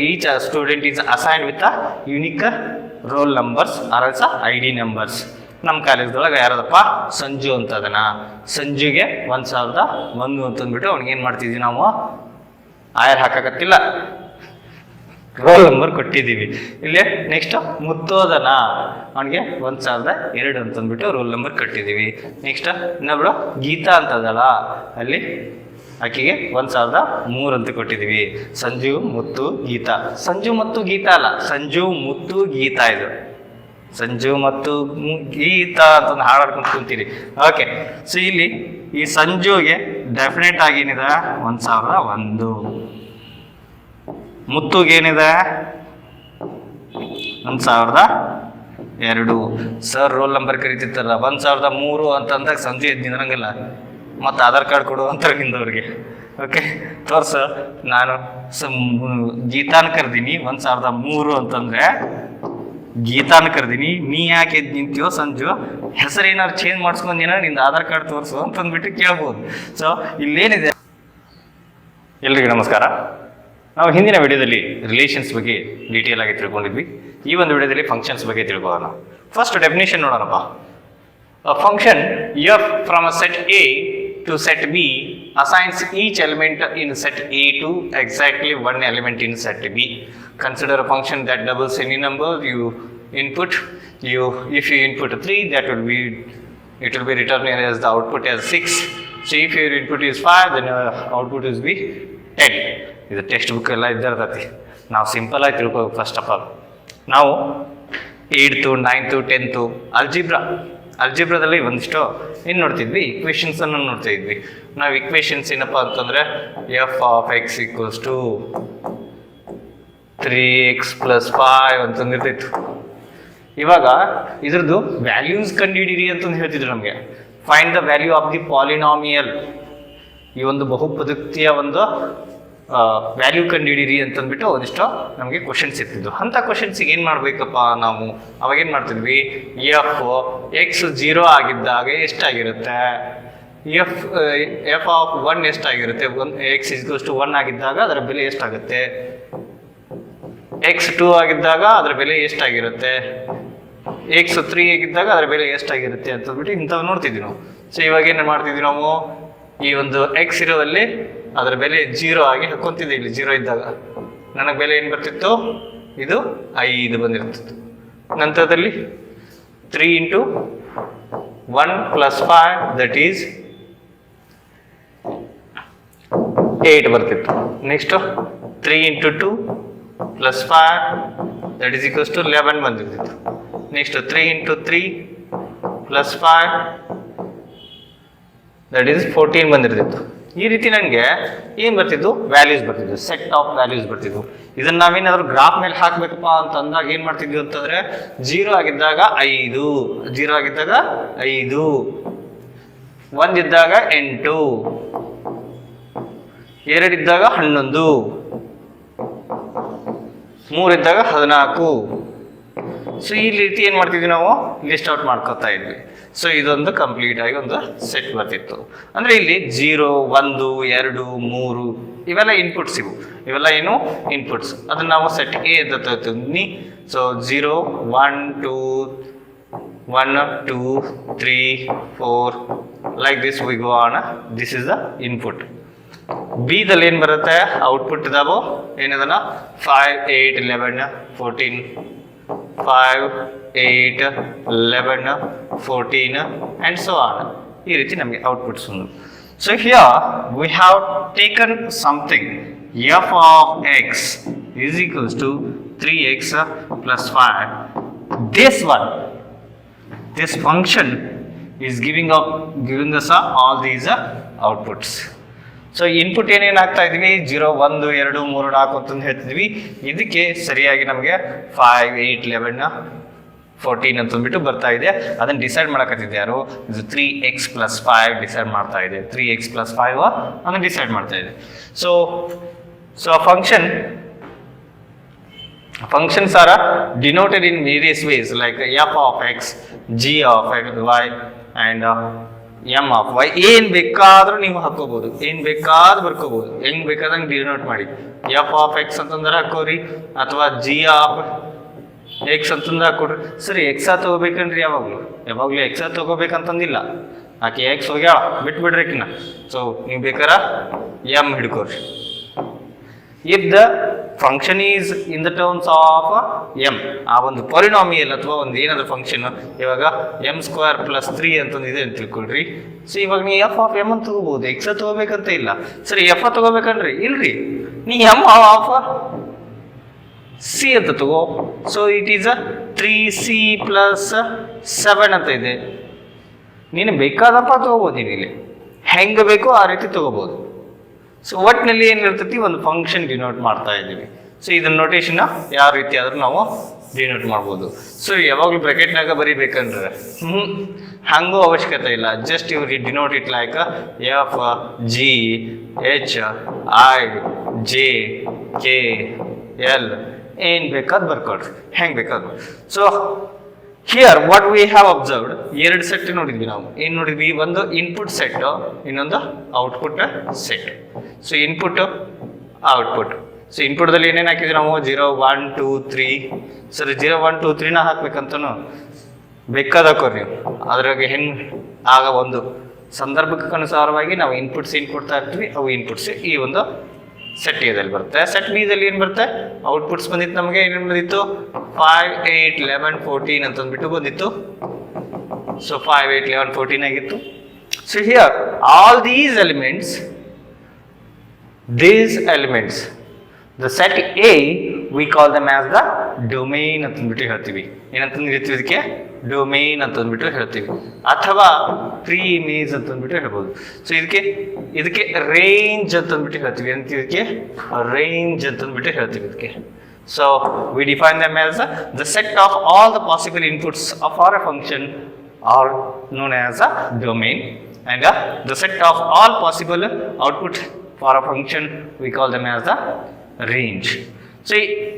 each student is assigned with a unique roll numbers or else ID numbers. ನಮ್ಮ ಕಾಲೇಜ್ದೊಳಗೆ ಯಾರದಪ್ಪ ಸಂಜು ಅಂತ ಅದನ್ನ ಸಂಜುಗೆ 1001 ಅಂತಂದ್ಬಿಟ್ಟು ಅವ್ನಿಗೆ ಏನು ಮಾಡ್ತಿದ್ವಿ ನಾವು ಆಯರ್ ಹಾಕಕತ್ತಿಲ್ಲ, ರೋಲ್ ನಂಬರ್ ಕೊಟ್ಟಿದ್ದೀವಿ. ಇಲ್ಲಿ ನೆಕ್ಸ್ಟ್ ಮುತ್ತೋದನ ಅವನಿಗೆ 1002 ಅಂತಂದ್ಬಿಟ್ಟು ರೋಲ್ ನಂಬರ್ ಕೊಟ್ಟಿದ್ದೀವಿ. ನೆಕ್ಸ್ಟ್ ಇನ್ನೊಬ್ಳು ಗೀತಾ ಅಂತದಲ್ಲ, ಅಲ್ಲಿ ಆಕೆಗೆ 1003 ಅಂತ ಕೊಟ್ಟಿದ್ದೀವಿ. ಸಂಜು ಮುತ್ತು ಗೀತಾ, ಸಂಜು ಮತ್ತು ಗೀತಾ ಅಲ್ಲ, ಸಂಜು ಮುತ್ತು ಗೀತಾ. ಇದು ಸಂಜು ಮತ್ತು ಗೀತಾ ಅಂತಂದು ಹಾಡಾಡ್ಕೊಂಡು ಕುಂತೀರಿ. ಓಕೆ, ಸೊ ಇಲ್ಲಿ ಈ ಸಂಜುಗೆ ಡೆಫಿನೆಟ್ ಆಗಿ ಏನಿದೆ 1001. ಮುತ್ತುಗೇನಿದೆ 1002. ಸರ್ ರೋಲ್ ನಂಬರ್ ಕರಿತಿರ್ತಾರ 1003 ಅಂತಂದಾಗ ಸಂಜು ಎದ್ದು ನಿಂದ್ರಂಗಿಲ್ಲ, ಮತ್ತು ಆಧಾರ್ ಕಾರ್ಡ್ ಕೊಡು ಅಂತಾರೆ ನಿಂದವ್ರಿಗೆ. ಓಕೆ, ತೋರ್ಸ ನಾನು ಗೀತಾನ ಕರ್ದೀನಿ 1003 ಅಂತಂದ್ರೆ ಗೀತಾನ ಕರ್ದೀನಿ, ನೀ ಯಾಕೆ ಎದ್ದು ನಿಂತೀವೋ ಸಂಜು, ಹೆಸರು ಏನಾದ್ರು ಚೇಂಜ್ ಮಾಡಿಸ್ಕೊಂದಿನ ನಿಂದ ಆಧಾರ್ ಕಾರ್ಡ್ ತೋರಿಸು ಅಂತಂದ್ಬಿಟ್ಟು ಕೇಳ್ಬೋದು. ಸೊ ಇಲ್ಲೇನಿದೆ. ಎಲ್ರಿಗೂ ನಮಸ್ಕಾರ. ನಾವು ಹಿಂದಿನ ವಿಡಿಯೋದಲ್ಲಿ ರಿಲೇಷನ್ಸ್ ಬಗ್ಗೆ ಡೀಟೇಲ್ ಆಗಿ ತಿಳ್ಕೊಂಡಿದ್ವಿ. ಈ ಒಂದು ವಿಡಿಯೋದಲ್ಲಿ ಫಂಕ್ಷನ್ಸ್ ಬಗ್ಗೆ ತಿಳ್ಕೊಳ್ಳೋಣ. ಫಸ್ಟ್ ಡೆಫಿನೇಷನ್ ನೋಡೋಣಪ್ಪ. Function f from a set A to set B assigns each element in set A to exactly one element in set B. Consider a function that doubles any number you input. If you input 3, it will be returned as the output as 6. So if your input is 5, then output is be 10. ಇದು text book ಎಲ್ಲ ಇದ್ದಿರ್ತೈತಿ. ನಾವು simple ಆಗಿ ತಿಳ್ಕೋಬೇಕು. First of all ನಾವು 8th 9th 10th ಅಲ್ಜಿಬ್ರಾದಲ್ಲಿ ಒಂದಿಷ್ಟು ಏನು ನೋಡ್ತಿದ್ವಿ, equations ಅನ್ನು ನೋಡ್ತಾ ಇದ್ವಿ. ನಾವು ಇಕ್ವೇಷನ್ಸ್ ಏನಪ್ಪ ಅಂತಂದ್ರೆ f of x equals to 3x + 5 ಅಂತಂದಿರ್ತಿತ್ತು. ಇವಾಗ ಇದ್ರದ್ದು ವ್ಯಾಲ್ಯೂಸ್ ಕಂಡುಹಿಡೀರಿ ಅಂತಂದು ಹೇಳ್ತಿದ್ರು ನಮಗೆ. Find the value of the polynomial, ಈ ಒಂದು ಬಹುಪದೋಕ್ತಿಯ ಒಂದು ವ್ಯಾಲ್ಯೂ ಕಂಡುಹಿಡೀರಿ ಅಂತಂದ್ಬಿಟ್ಟು ಒಂದಿಷ್ಟು ನಮಗೆ ಕ್ವಶನ್ಸ್ ಇರ್ತಿದ್ವು. ಅಂಥ ಕ್ವಶನ್ಸಿಗೆ ಏನು ಮಾಡಬೇಕಪ್ಪ ನಾವು, ಅವಾಗೇನು ಮಾಡ್ತಿದ್ವಿ, ಎಕ್ಸ್ 0 ಆಗಿದ್ದಾಗ ಎಷ್ಟಾಗಿರುತ್ತೆ, ಎಫ್ ಆಫ್ 1 ಎಷ್ಟಾಗಿರುತ್ತೆ, ಎಕ್ಸ್ = 1 ಆಗಿದ್ದಾಗ ಅದರ ಬೆಲೆ ಎಷ್ಟಾಗುತ್ತೆ, ಎಕ್ಸ್ 2 ಆಗಿದ್ದಾಗ ಅದರ ಬೆಲೆ ಎಷ್ಟಾಗಿರುತ್ತೆ, ಎಕ್ಸ್ 3 ಆಗಿದ್ದಾಗ ಅದರ ಬೆಲೆ ಎಷ್ಟಾಗಿರುತ್ತೆ ಅಂತಂದ್ಬಿಟ್ಟು ಇಂಥವು ನೋಡ್ತಿದ್ವಿ ನಾವು. ಸೊ ಇವಾಗ ಏನು ಮಾಡ್ತಿದ್ವಿ ನಾವು, ಈ ಒಂದು ಎಕ್ಸ್ ಇರೋದಲ್ಲಿ ಅದರ ಬೆಲೆ 0 ಆಗಿ ಹಾಕೊಂತಿದ್ದೆ. ಇಲ್ಲಿ 0 ಇದ್ದಾಗ ನನಗೆ ಬೆಲೆ ಏನು ಬರ್ತಿತ್ತು, ಇದು 5 ಬಂದಿರ್ತಿತ್ತು. ನಂತರದಲ್ಲಿ 3 × 1 + 5 ದಟ್ ಈಸ್ 8 ಬರ್ತಿತ್ತು. Next 3 × 2 + 5 that is equals to 11 ಬಂದಿರ್ತಿತ್ತು. ನೆಕ್ಸ್ಟ್ 3 × 3 + 5 ದಟ್ ಈಸ್ 14 ಬಂದಿರ್ತಿತ್ತು. ಈ ರೀತಿ ನನಗೆ ಏನು ಬರ್ತಿದ್ದು, ವ್ಯಾಲ್ಯೂಸ್ ಬರ್ತಿದ್ವು, ಸೆಟ್ ಆಫ್ ವ್ಯಾಲ್ಯೂಸ್ ಬರ್ತಿದ್ವು. ಇದನ್ನು ನಾವೇನಾದರೂ ಗ್ರಾಫ್ ಮೇಲೆ ಹಾಕಬೇಕಪ್ಪ ಅಂತಂದಾಗ ಏನು ಮಾಡ್ತಿದ್ವಿ ಅಂತಂದರೆ 0 ಆಗಿದ್ದಾಗ 5, 0 ಆಗಿದ್ದಾಗ 5, 1 ಇದ್ದಾಗ 8, 2 ಇದ್ದಾಗ 11, 3 ಇದ್ದಾಗ 14. ಸೊ ಈ ರೀತಿ ಏನು ಮಾಡ್ತಿದ್ವಿ ನಾವು, ಲಿಸ್ಟ್ ಔಟ್ ಮಾಡ್ಕೋತಾ ಇದ್ವಿ. ಸೊ ಇದೊಂದು ಕಂಪ್ಲೀಟ್ ಆಗಿ ಒಂದು ಸೆಟ್ ಬರ್ತಿತ್ತು. ಅಂದರೆ ಇಲ್ಲಿ 0, 1, 2, 3 ಇವೆಲ್ಲ ಇನ್ಪುಟ್ಸ್. ಇವೆಲ್ಲ ಏನು ಇನ್ಪುಟ್ಸ್, ಅದನ್ನು ನಾವು ಸೆಟ್ ಎ ಅಂತ ತರ್ತೀನಿ. So 0, 1, 2, 3, 4 like this we go on. This is the input. ಬಿದಲ್ಲಿ ಏನು ಬರುತ್ತೆ, ಔಟ್ಪುಟ್ ಇದಾವೆ ಏನದನ್ನ 5, 8, 11, 14, 5, 8, 11, 14 and so on. ಈ ರೀತಿ ನಮಗೆ ಔಟ್ಪುಟ್ಸ್ ಒಂದು. So here we have taken something, f of x is equals to 3x + 5. This function is giving us all these outputs. So input ಏನೇನು ಆಗ್ತಾ ಇದ್ವಿ, 0, 1, 2, 3, 4 ಅಂತಂದು ಹೇಳ್ತಿದ್ವಿ. ಇದಕ್ಕೆ ಸರಿಯಾಗಿ ನಮಗೆ 5, 8, 11, 14 ಅಂತಂದ್ಬಿಟ್ಟು ಬರ್ತಾ ಇದೆ. ಅದನ್ನು ಡಿಸೈಡ್ ಮಾಡಕತ್ತಿದ್ದೆ ಯಾರು, ಇದು 3x + 5 ಡಿಸೈಡ್ ಮಾಡ್ತಾ ಇದೆ. 3x + 5 ಅದನ್ನು ಡಿಸೈಡ್ ಮಾಡ್ತಾ ಇದೆ. So functions are denoted in various ways like f of x, g of y and m of y ಏನ್ ಬೇಕಾದ್ರೂ ನೀವು ಹಾಕೋಬಹುದು, ಏನ್ ಬೇಕಾದ್ರೂ ಬರ್ಕೋಬಹುದು, ಹೆಂಗ್ ಬೇಕಾದಂಗೆ ಡಿನೋಟ್ ಮಾಡಿ. ಎಫ್ ಆಫ್ ಎಕ್ಸ್ ಅಂತಂದ್ರೆ ಹಾಕೋರಿ, ಅಥವಾ ಜಿ ಆಫ್ ಎಕ್ಸ್ ಅಂತಂದ್ರೆ ಹಾಕೊಡ್ರಿ. ಸರಿ ಎಕ್ಸ ತಗೋಬೇಕನ್ರಿ, ಯಾವಾಗ್ಲೂ ಎಕ್ಸ ತಗೋಬೇಕಂತಂದಿಲ್ಲ, ಆಕೆ ಎಕ್ಸ್ ಹೋಗ್ಯಾಳ ಬಿಟ್ಬಿಡ್ರಿ ಆಕಿನ. ಸೊ ನೀವು ಬೇಕಾರ ಎಮ್ ಹಿಡ್ಕೋರಿ. If the function is in the terms of M, ಆ ಒಂದು ಪಾಲಿನಾಮಿಯಲ್ ಅಥವಾ ಒಂದು ಏನಾದ್ರು ಫಂಕ್ಷನ್, ಇವಾಗ ಎಮ್ ಸ್ಕ್ವೇರ್ ಪ್ಲಸ್ 3 ಅಂತಂದಿದೆ ಅಂತ ತಿಳ್ಕೊಳ್ರಿ. ಸೊ ಇವಾಗ ನೀವು ಎಫ್ ಆಫ್ ಎಮ್ ಅಂತ ತಗೋಬಹುದು, ಎಕ್ಸ್ ತಗೋಬೇಕಂತ ಇಲ್ಲ. ಸರಿ ಎಫ್ ತಗೋಬೇಕನ್ರಿ, ಇಲ್ರಿ ನೀ ಎಮ್ ಆಫ್ ಸಿ ಅಂತ ತಗೋ. So it is 3c plus 7 ಅಂತ ಇದೆ. ನೀನು ಬೇಕಾದಪ್ಪ ತಗೋಬಹುದು, ನೀವು ಇಲ್ಲಿ ಹೆಂಗ ಬೇಕೋ ಆ ರೀತಿ ತಗೋಬಹುದು. ಸೊ ಒಟ್ಟಿನಲ್ಲಿ ಏನಿರ್ತೈತಿ, ಒಂದು ಫಂಕ್ಷನ್ ಡಿನೋಟ್ ಮಾಡ್ತಾ ಇದ್ದೀವಿ. ಸೊ ಇದನ್ನ ನೋಟೇಶನ್ ಯಾವ ರೀತಿ ಆದ್ರೂ ನಾವು ಡಿನೋಟ್ ಮಾಡ್ಬೋದು. ಸೊ ಯಾವಾಗಲೂ ಬ್ರಾಕೆಟ್ನಾಗ ಬರೀಬೇಕಂದ್ರೆ ಹಂಗೂ ಅವಶ್ಯಕತೆ ಇಲ್ಲ. ಜಸ್ಟ್ ಇವ್ರಿಗೆ denote it like F G H I J K L ಏನ್ ಬೇಕಾದ್ ಬರ್ಕೊಡ್ರಿ, ಹೆಂಗ್ ಬೇಕಾದ್ರು. So here what we have observed, ಎರಡು ಸೆಟ್ ನೋಡಿದ್ವಿ ನಾವು. ಏನ್ ನೋಡಿದ್ವಿ, ಒಂದು ಇನ್ಪುಟ್ ಸೆಟ್, ಇನ್ನೊಂದು output set. So input output. So ಇನ್ಪುಟ್ದಲ್ಲಿ ಏನೇನು ಹಾಕಿದ್ವಿ ನಾವು, 0 1 2 3. ಸರಿ 0 1 2 3ನ ಹಾಕ್ಬೇಕಂತನು ಬೇಕಾದ ಹಾಕೋರಿ ನೀವು. ಅದ್ರಾಗ ಆಗ ಒಂದು ಸಂದರ್ಭಕ್ಕೆ ಅನುಸಾರವಾಗಿ ನಾವು ಇನ್ಪುಟ್ಸ್ ಕೊಡ್ತಾ ಇರ್ತೀವಿ. ಅವು ಇನ್ಪುಟ್ಸ್ ಈ ಒಂದು ಸೆಟ್ ಎದಲ್ಲಿ ಬರುತ್ತೆ. ಸೆಟ್ ಬಿದಲ್ಲಿ ಏನು ಬರುತ್ತೆ, ಔಟ್ಪುಟ್ಸ್ ಬಂದಿತ್ತು ನಮಗೆ. ಏನೇನು ಬಂದಿತ್ತು, 5 8 11 14 ಅಂತಂದ್ಬಿಟ್ಟು ಬಂದಿತ್ತು. ಸೊ 5 8 11 14 ಆಗಿತ್ತು. So here all these elements, the set A we call them as the domain ಅಂತಂದ್ಬಿಟ್ಟು ಹೇಳ್ತೀವಿ. ಏನಂತಂದು ಹೇಳ್ತೀವಿ, ಇದಕ್ಕೆ ಡೊಮೈನ್ ಅಂತಂದ್ಬಿಟ್ಟು ಹೇಳ್ತೀವಿ, ಅಥವಾ ಪ್ರೀ ಇಮೇಜ್ ಅಂತಂದ್ಬಿಟ್ಟು ಹೇಳ್ಬೋದು. ಸೊ ಇದಕ್ಕೆ ರೇಂಜ್ ಅಂತಂದ್ಬಿಟ್ಟು ಹೇಳ್ತೀವಿ. ಏನಂತ ಇದಕ್ಕೆ ರೇಂಜ್ ಅಂತಂದ್ಬಿಟ್ಟು ಹೇಳ್ತೀವಿ ಇದಕ್ಕೆ. So we define them as the set of all the possible inputs of our function are known as a domain, and the set of all possible output for a function we call them as the range. So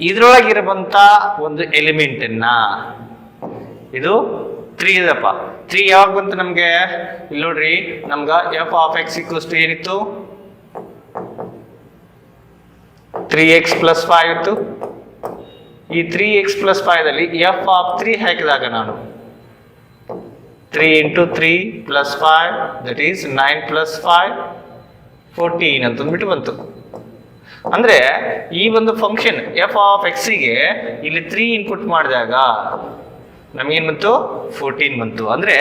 ಇದ್ರೊಳಗಿರುವಂತ ಒಂದು ಎಲಿಮೆಂಟನ್ನ, ಇದು 3 ಇದಪ್ಪ. 3 ಯಾವಾಗ ಬಂತು ನಮ್ಗೆ, ಇಲ್ಲಿ ನೋಡ್ರಿ, ನಮ್ಗ f of x equals to ಏನಿತ್ತು, 3x + 5 ಇತ್ತು. ಈ 3x + 5 ದಲ್ಲಿ ಎಫ್ ಆಫ್ 3 ಹಾಕಿದಾಗ ನಾನು 3 × 3 + 5 ದಟ್ ಈಸ್ 9 + 5 14 ಅಂತಂದ್ಬಿಟ್ಟು ಬಂತು. ಅಂದ್ರೆ ಈ ಒಂದು ಫಂಕ್ಷನ್ ಎಫ್ ಆಫ್ ಎಕ್ಸಿಗೆ ಇಲ್ಲಿ 3 ಇನ್ಪುಟ್ ಮಾಡಿದಾಗ ನಮಗೇನ್ ಬಂತು, 14 ಬಂತು. ಅಂದ್ರೆ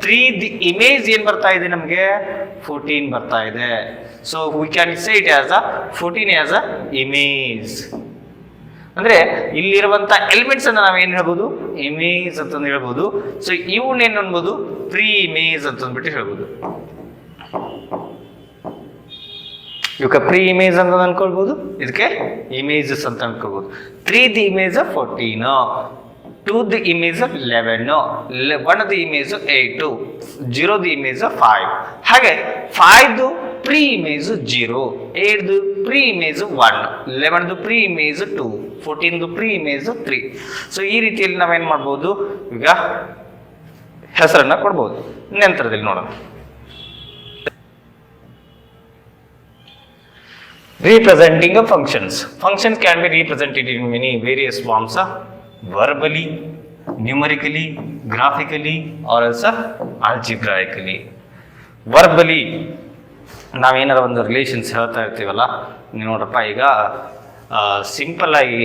3 ದಿ ಇಮೇಜ್ ಏನ್ ಬರ್ತಾ ಇದೆ ನಮಗೆ, 14 ಬರ್ತಾ ಇದೆ. So we can say it as 14 as a image. ಅಂದ್ರೆ ಇಲ್ಲಿರುವಂತ ಎಲಿಮೆಂಟ್ಸ್ ಅನ್ನ ನಾವೇನ್ ಹೇಳ್ಬೋದು, ಇಮೇಜ್ ಅಂತಂದು ಹೇಳ್ಬೋದು. ಸೊ ಇವನ್ನೇನು ಅನ್ಬೋದು, ಪ್ರೀ ಇಮೇಜ್ ಅಂತಂದ್ಬಿಟ್ಟು ಹೇಳ್ಬೋದು. ಇವಕ್ಕೆ ಪ್ರೀ ಇಮೇಜ್ ಅಂತ ಅನ್ಕೊಳ್ಬಹುದು, ಇದಕ್ಕೆ ಇಮೇಜಸ್ ಅಂತ ಅನ್ಕೊಳ್ಬಹುದು. 3 the image 14, 2 the image 11, 1 the image 8, 0 the image 5. ಹಾಗೆ 5 preimage 0, 8 preimage 1, 11 preimage 2, 14 preimage 3. So ಈ ರೀತಿಯಲ್ಲಿ ನಾವೇನ್ ಮಾಡ್ಬೋದು, ಈಗ ಹೆಸರನ್ನ ಕೊಡ್ಬೋದು. ನಂತರದಲ್ಲಿ ನೋಡೋಣ. Representing of functions. Functions can be represented in many various forms, verbally, numerically, graphically, or also algebraically. Verbally, ನಾವೇನಾರ ಒಂದು ರಿಲೇಷನ್ಸ್ ಹೇಳ್ತಾ ಇರ್ತೀವಲ್ಲ, ನೀವು ನೋಡ್ರಪ್ಪ, ಈಗ ಸಿಂಪಲ್ ಆಗಿ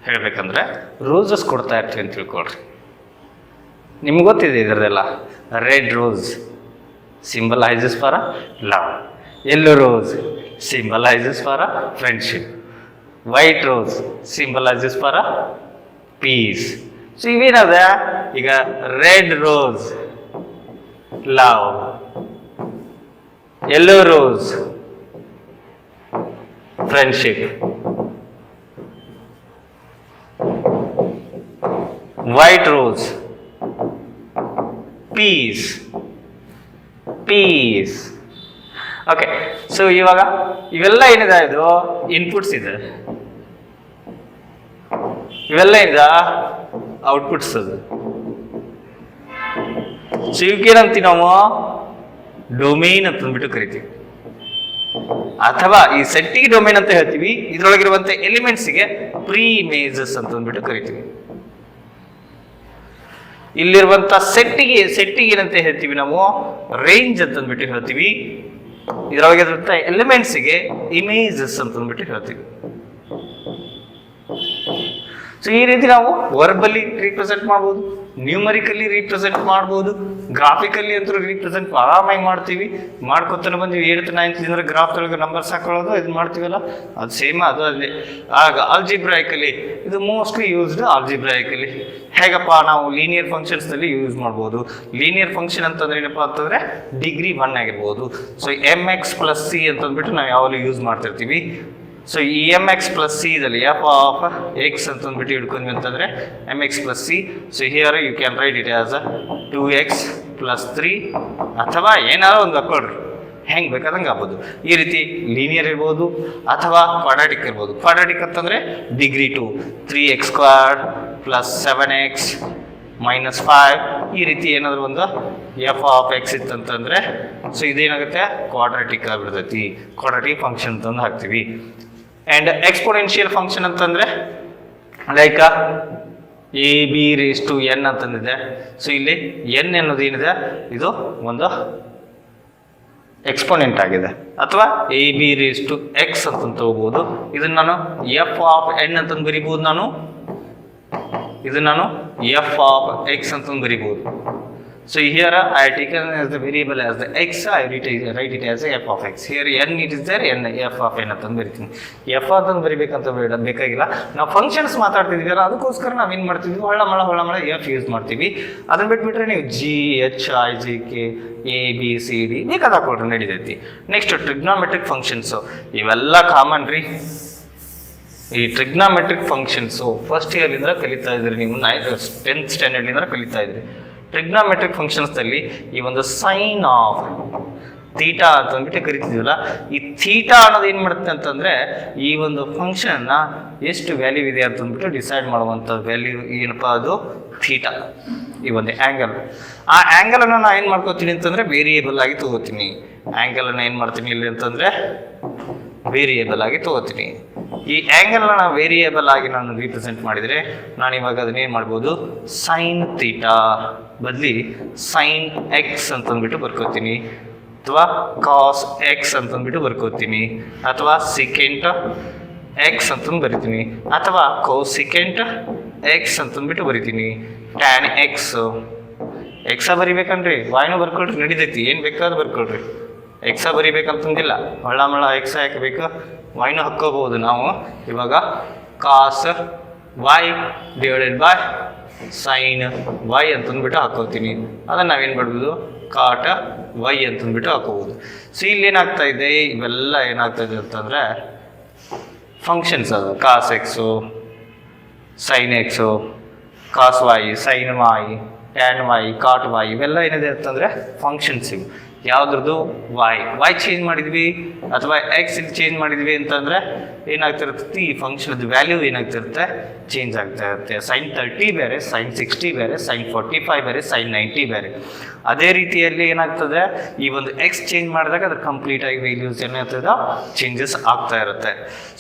ಹೇಳ್ಬೇಕಂದ್ರೆ ರೋಸಸ್ ಕೊಡ್ತಾ ಇರ್ತೀವಿ ಅಂತ ತಿಳ್ಕೊಳ್ರಿ. ನಿಮ್ಗೆ ಗೊತ್ತಿದೆ ಇದರದೆಲ್ಲ. Red rose symbolizes for love. Yellow rose symbolizes for friendship. White rose symbolizes for peace. So ಇವೇನದ, ಈಗ red rose love, yellow rose friendship, white rose peace. Okay. So ಇವಾಗ ಇವೆಲ್ಲ ಏನಿದೆ, ಇದು ಇನ್ಪುಟ್ಸ್ ಇದೆ, ಇವೆಲ್ಲ ಏನಿದೆ ಔಟ್ಪುಟ್ಸ್ ಅದು. ಸೊ ಇವಕ್ಕೇನಂತೀವಿ ನಾವು, ಡೊಮೇನ್ ಅಂತಂದ್ಬಿಟ್ಟು ಕರಿತೀವಿ, ಅಥವಾ ಈ ಸೆಟ್ಟಿಗೆ ಡೊಮೇನ್ ಅಂತ ಹೇಳ್ತೀವಿ. ಇದ್ರೊಳಗಿರುವಂತ ಎಲಿಮೆಂಟ್ಸ್ಗೆ ಪ್ರೀ ಇಮೇಜಸ್ ಅಂತಂದ್ಬಿಟ್ಟು ಕರಿತೀವಿ. ಇಲ್ಲಿರುವಂತ ಸೆಟ್ಟಿಗೆ ಏನಂತ ಹೇಳ್ತೀವಿ ನಾವು, ರೇಂಜ್ ಅಂತಂದ್ಬಿಟ್ಟು ಹೇಳ್ತೀವಿ. ಇದರೊಳಗಿರುವಂತ ಎಲಿಮೆಂಟ್ಸ್ಗೆ ಇಮೇಜಸ್ ಅಂತಂದ್ಬಿಟ್ಟು ಹೇಳ್ತೀವಿ. ಸೊ ಈ ರೀತಿ ನಾವು ವರ್ಬಲಿ ರೀಪ್ರೆಸೆಂಟ್ ಮಾಡ್ಬೋದು, ನ್ಯೂಮರಿಕಲಿ ರೀಪ್ರೆಸೆಂಟ್ ಮಾಡ್ಬೋದು, ಗ್ರಾಫಿಕಲಿ ಅಂತೂ ರೀಪ್ರೆಸೆಂಟ್ ಆರಾಮಾಗಿ ಮಾಡ್ತೀವಿ. ಮಾಡ್ಕೊತಾನೆ ಬಂದ್ವಿ 8th 9th ಅಂದ್ರೆ ಗ್ರಾಫ್ ಒಳಗೆ ನಂಬರ್ಸ್ ಹಾಕೊಳ್ಳೋದು ಇದು ಮಾಡ್ತೀವಲ್ಲ, ಅದು ಸೇಮ್ ಅದು ಅಲ್ಲೇ. ಆಗ ಆಲ್ಜಿಬ್ರಾಯಿಕಲಿ ಇದು ಮೋಸ್ಟ್ಲಿ ಯೂಸ್ಡ್. ಆಲ್ಜಿಬ್ರಾಯಿಕಲಿ ಹೇಗಪ್ಪ ನಾವು ಲೀನಿಯರ್ ಫಂಕ್ಷನ್ಸ್ ನಲ್ಲಿ ಯೂಸ್ ಮಾಡ್ಬೋದು. ಲೀನಿಯರ್ ಫಂಕ್ಷನ್ ಅಂತಂದ್ರೆ ಏನಪ್ಪಾ ಅಂತಂದ್ರೆ ಡಿಗ್ರಿ 1 ಆಗಿರ್ಬೋದು. ಸೊ mx + c ಅಂತಂದ್ಬಿಟ್ಟು ನಾವು ಯಾವಾಗಲೂ ಯೂಸ್ ಮಾಡ್ತಿರ್ತೀವಿ. ಸೊ ಈ mx + c ದಲ್ಲಿ f of x ಅಂತಂದ್ಬಿಟ್ಟು ಹಿಡ್ಕೊಂಡ್ವಿ ಅಂತಂದ್ರೆ mx + c. So here you can write it as 2x + 3 ಅಥವಾ ಏನಾದ್ರು ಒಂದು ಹಾಕೊಳ್ರಿ, ಹೆಂಗ್ ಬೇಕಾದಂಗೆ ಆಗ್ಬೋದು. ಈ ರೀತಿ ಲೀನಿಯರ್ ಇರ್ಬೋದು ಅಥವಾ ಕ್ವಾಡ್ರಾಟಿಕ್ ಇರ್ಬೋದು. ಕ್ವಾಡ್ರಾಟಿಕ್ ಅಂತಂದ್ರೆ ಡಿಗ್ರಿ 2 3x² + 7x - 5 ಈ ರೀತಿ ಏನಾದ್ರು ಒಂದು f of x ಇತ್ತಂತಂದ್ರೆ ಸೊ ಇದೇನಾಗುತ್ತೆ ಕ್ವಾಡ್ರಾಟಿಕ್ ಆಗಿಬಿಡ್ತೈತಿ. ಕ್ವಾಡ್ರಾಟಿಕ್ ಫಂಕ್ಷನ್ ಅಂತಂದು ಹಾಕ್ತೀವಿ. ಅಂಡ್ ಎಕ್ಸ್ಪೋನೆನ್ಷಿಯಲ್ ಫಂಕ್ಷನ್ ಅಂತಂದ್ರೆ ಲೈಕ್ ab⁴n ಅಂತಂದಿದೆ. ಸೊ ಇಲ್ಲಿ n ಅನ್ನೋದು ಏನಿದೆ ಇದು ಒಂದು ಎಕ್ಸ್ಪೋನೆಂಟ್ ಆಗಿದೆ, ಅಥವಾ ab⁴x ಅಂತ ತಗೋಬಹುದು. ಇದನ್ನ ನಾನು f of n ಅಂತಂದು ಬರಿಬಹುದು. ಇದನ್ನ ನಾನು f of x ಅಂತಂದು ಬರಿಬಹುದು. So here I have taken as the variable as the x, I write it as a f of x. Here n it is there, n f of n ಅಂತಂದು ಬರಿತೀನಿ. f ಅಂತಂದು ಬರಿಬೇಕಂತ ಬೇಕಾಗಿಲ್ಲ. ನಾವು functions ಮಾತಾಡ್ತಿದ್ವಿ, ಅದಕ್ಕೋಸ್ಕರ ನಾವೇನು ಮಾಡ್ತೀವಿ, ಹೊಳ f use ಮಾಡ್ತೀವಿ. ಅದನ್ನ ಬಿಟ್ಬಿಟ್ರೆ ನೀವು g, h, i, j, k, a, b, c, d ಬೇಕಾದ ಹಾಕೊಳ್ರಿ ನಡೀತೈತಿ. ನೆಕ್ಸ್ಟ್ ಟ್ರಿಗ್ನಾಮೆಟ್ರಿಕ್ ಫಂಕ್ಷನ್ಸು ಇವೆಲ್ಲ ಕಾಮನ್ ರೀ. ಈ ಟ್ರಿಗ್ನಾಮೆಟ್ರಿಕ್ ಫಂಕ್ಷನ್ಸು ಫಸ್ಟ್ ಇಯರ್ಲಿಂದ ಕಲಿತಾ ಇದ್ರಿ, ನೀವು 10th ಸ್ಟ್ಯಾಂಡರ್ಡ್ಲಿಂದ ಕಲಿತಾ ಇದ್ರಿ. ಟ್ರಿಗ್ನಾಮೆಟ್ರಿಕ್ ಫಂಕ್ಷನ್ಸ್ದಲ್ಲಿ ಈ ಒಂದು ಸೈನ್ ಆಫ್ ಥೀಟಾ ಅಂತಂದ್ಬಿಟ್ಟು ಕರಿತಿದ್ವಲ್ಲ, ಈ ಥೀಟಾ ಅನ್ನೋದು ಏನು ಮಾಡುತ್ತೆ ಅಂತಂದರೆ ಈ ಒಂದು ಫಂಕ್ಷನ್ನ ಎಷ್ಟು ವ್ಯಾಲ್ಯೂ ಇದೆ ಅಂತಂದ್ಬಿಟ್ಟು ಡಿಸೈಡ್ ಮಾಡುವಂಥ ವ್ಯಾಲ್ಯೂ ಏನಪ್ಪ, ಅದು ಥೀಟಾ. ಈ ಒಂದು ಆ್ಯಂಗಲ್, ಆ ಆ್ಯಂಗಲನ್ನು ನಾನು ಏನು ಮಾಡ್ಕೋತೀನಿ ಅಂತಂದರೆ ವೇರಿಯೇಬಲ್ ಆಗಿ ತಗೋತೀನಿ. ಆ್ಯಂಗಲನ್ನು ಏನು ಮಾಡ್ತೀನಿ ಇಲ್ಲಿ ಅಂತಂದರೆ ವೇರಿಯೇಬಲ್ ಆಗಿ ತಗೋತೀನಿ. ಈ ಆ್ಯಂಗಲ್ನ ನಾನು ವೇರಿಯೇಬಲ್ ಆಗಿ ನಾನು ರೀಪ್ರೆಸೆಂಟ್ ಮಾಡಿದರೆ ನಾನು ಇವಾಗ ಅದನ್ನೇನು ಮಾಡ್ಬೋದು, ಸೈನ್ ಥೀಟಾ ಬದಲಿ ಸೈನ್ ಎಕ್ಸ್ ಅಂತಂದ್ಬಿಟ್ಟು ಬರ್ಕೋತೀನಿ, ಅಥವಾ ಕಾಸ್ ಎಕ್ಸ್ ಅಂತಂದ್ಬಿಟ್ಟು ಬರ್ಕೋತೀನಿ, ಅಥವಾ ಸಿಕೆಂಟ್ ಎಕ್ಸ್ ಅಂತಂದು ಬರಿತೀನಿ, ಅಥವಾ ಕೋಸಿಕೆಂಟ್ ಎಕ್ಸ್ ಅಂತಂದ್ಬಿಟ್ಟು ಬರಿತೀನಿ. ಟ್ಯಾನ್ ಎಕ್ಸ ಬರಿಬೇಕನ್ರಿ, ವಾಯ್ನೂ ಬರ್ಕೊಳ್ರಿ ನಡೀತೈತಿ, ಏನು ಬೇಕಾದ್ರೂ ಬರ್ಕೊಳ್ರಿ. ಎಕ್ಸ ಬರಿಬೇಕಂತಂದಿಲ್ಲ, ಹೊಳ್ಳ ಎಕ್ಸ ಯಾಕೆ ಬೇಕು, ವೈನು ಹಾಕ್ಕೋಬಹುದು. ನಾವು ಇವಾಗ ಕಾಸ್ y / ಸೈನ್ y ಅಂತಂದ್ಬಿಟ್ಟು ಹಾಕೋತೀನಿ. ಅದನ್ನು ನಾವೇನು ಮಾಡ್ಬೋದು, ಕಾಟ y ಅಂತಂದ್ಬಿಟ್ಟು ಹಾಕೋಬಹುದು. ಸೊ ಇಲ್ಲಿ ಏನಾಗ್ತಾ ಇದೆ, ಇವೆಲ್ಲ ಏನಾಗ್ತಾ ಇದೆ ಅಂತಂದರೆ ಫಂಕ್ಷನ್ಸ್ ಅದು. Cos x, sin x, cos y, sin y, tan y, cot y ಇವೆಲ್ಲ ಏನಿದೆ ಅಂತಂದರೆ ಫಂಕ್ಷನ್ಸ್ ಇವು. ಯಾವುದ್ರದ್ದು y ಚೇಂಜ್ ಮಾಡಿದ್ವಿ ಅಥವಾ ಎಕ್ಸ್ ಇಲ್ಲಿ ಚೇಂಜ್ ಮಾಡಿದ್ವಿ ಅಂತಂದರೆ ಏನಾಗ್ತಿರುತ್ತೆ, ಈ ಫಂಕ್ಷನ್ದು ವ್ಯಾಲ್ಯೂ ಏನಾಗ್ತಿರುತ್ತೆ, ಚೇಂಜ್ ಆಗ್ತಾ ಇರುತ್ತೆ. ಸೈನ್ 30 ಬೇರೆ, ಸೈನ್ 60 ಬೇರೆ, ಸೈನ್ 45 ಬೇರೆ, ಸೈನ್ 90 ಬೇರೆ. ಅದೇ ರೀತಿಯಲ್ಲಿ ಏನಾಗ್ತದೆ, ಈ ಒಂದು ಎಕ್ಸ್ ಚೇಂಜ್ ಮಾಡಿದಾಗ ಅದ್ರ ಕಂಪ್ಲೀಟ್ ಆಗಿ ವ್ಯಾಲ್ಯೂಸ್ ಏನಾಗ್ತದೆ ಚೇಂಜಸ್ ಆಗ್ತಾ ಇರುತ್ತೆ.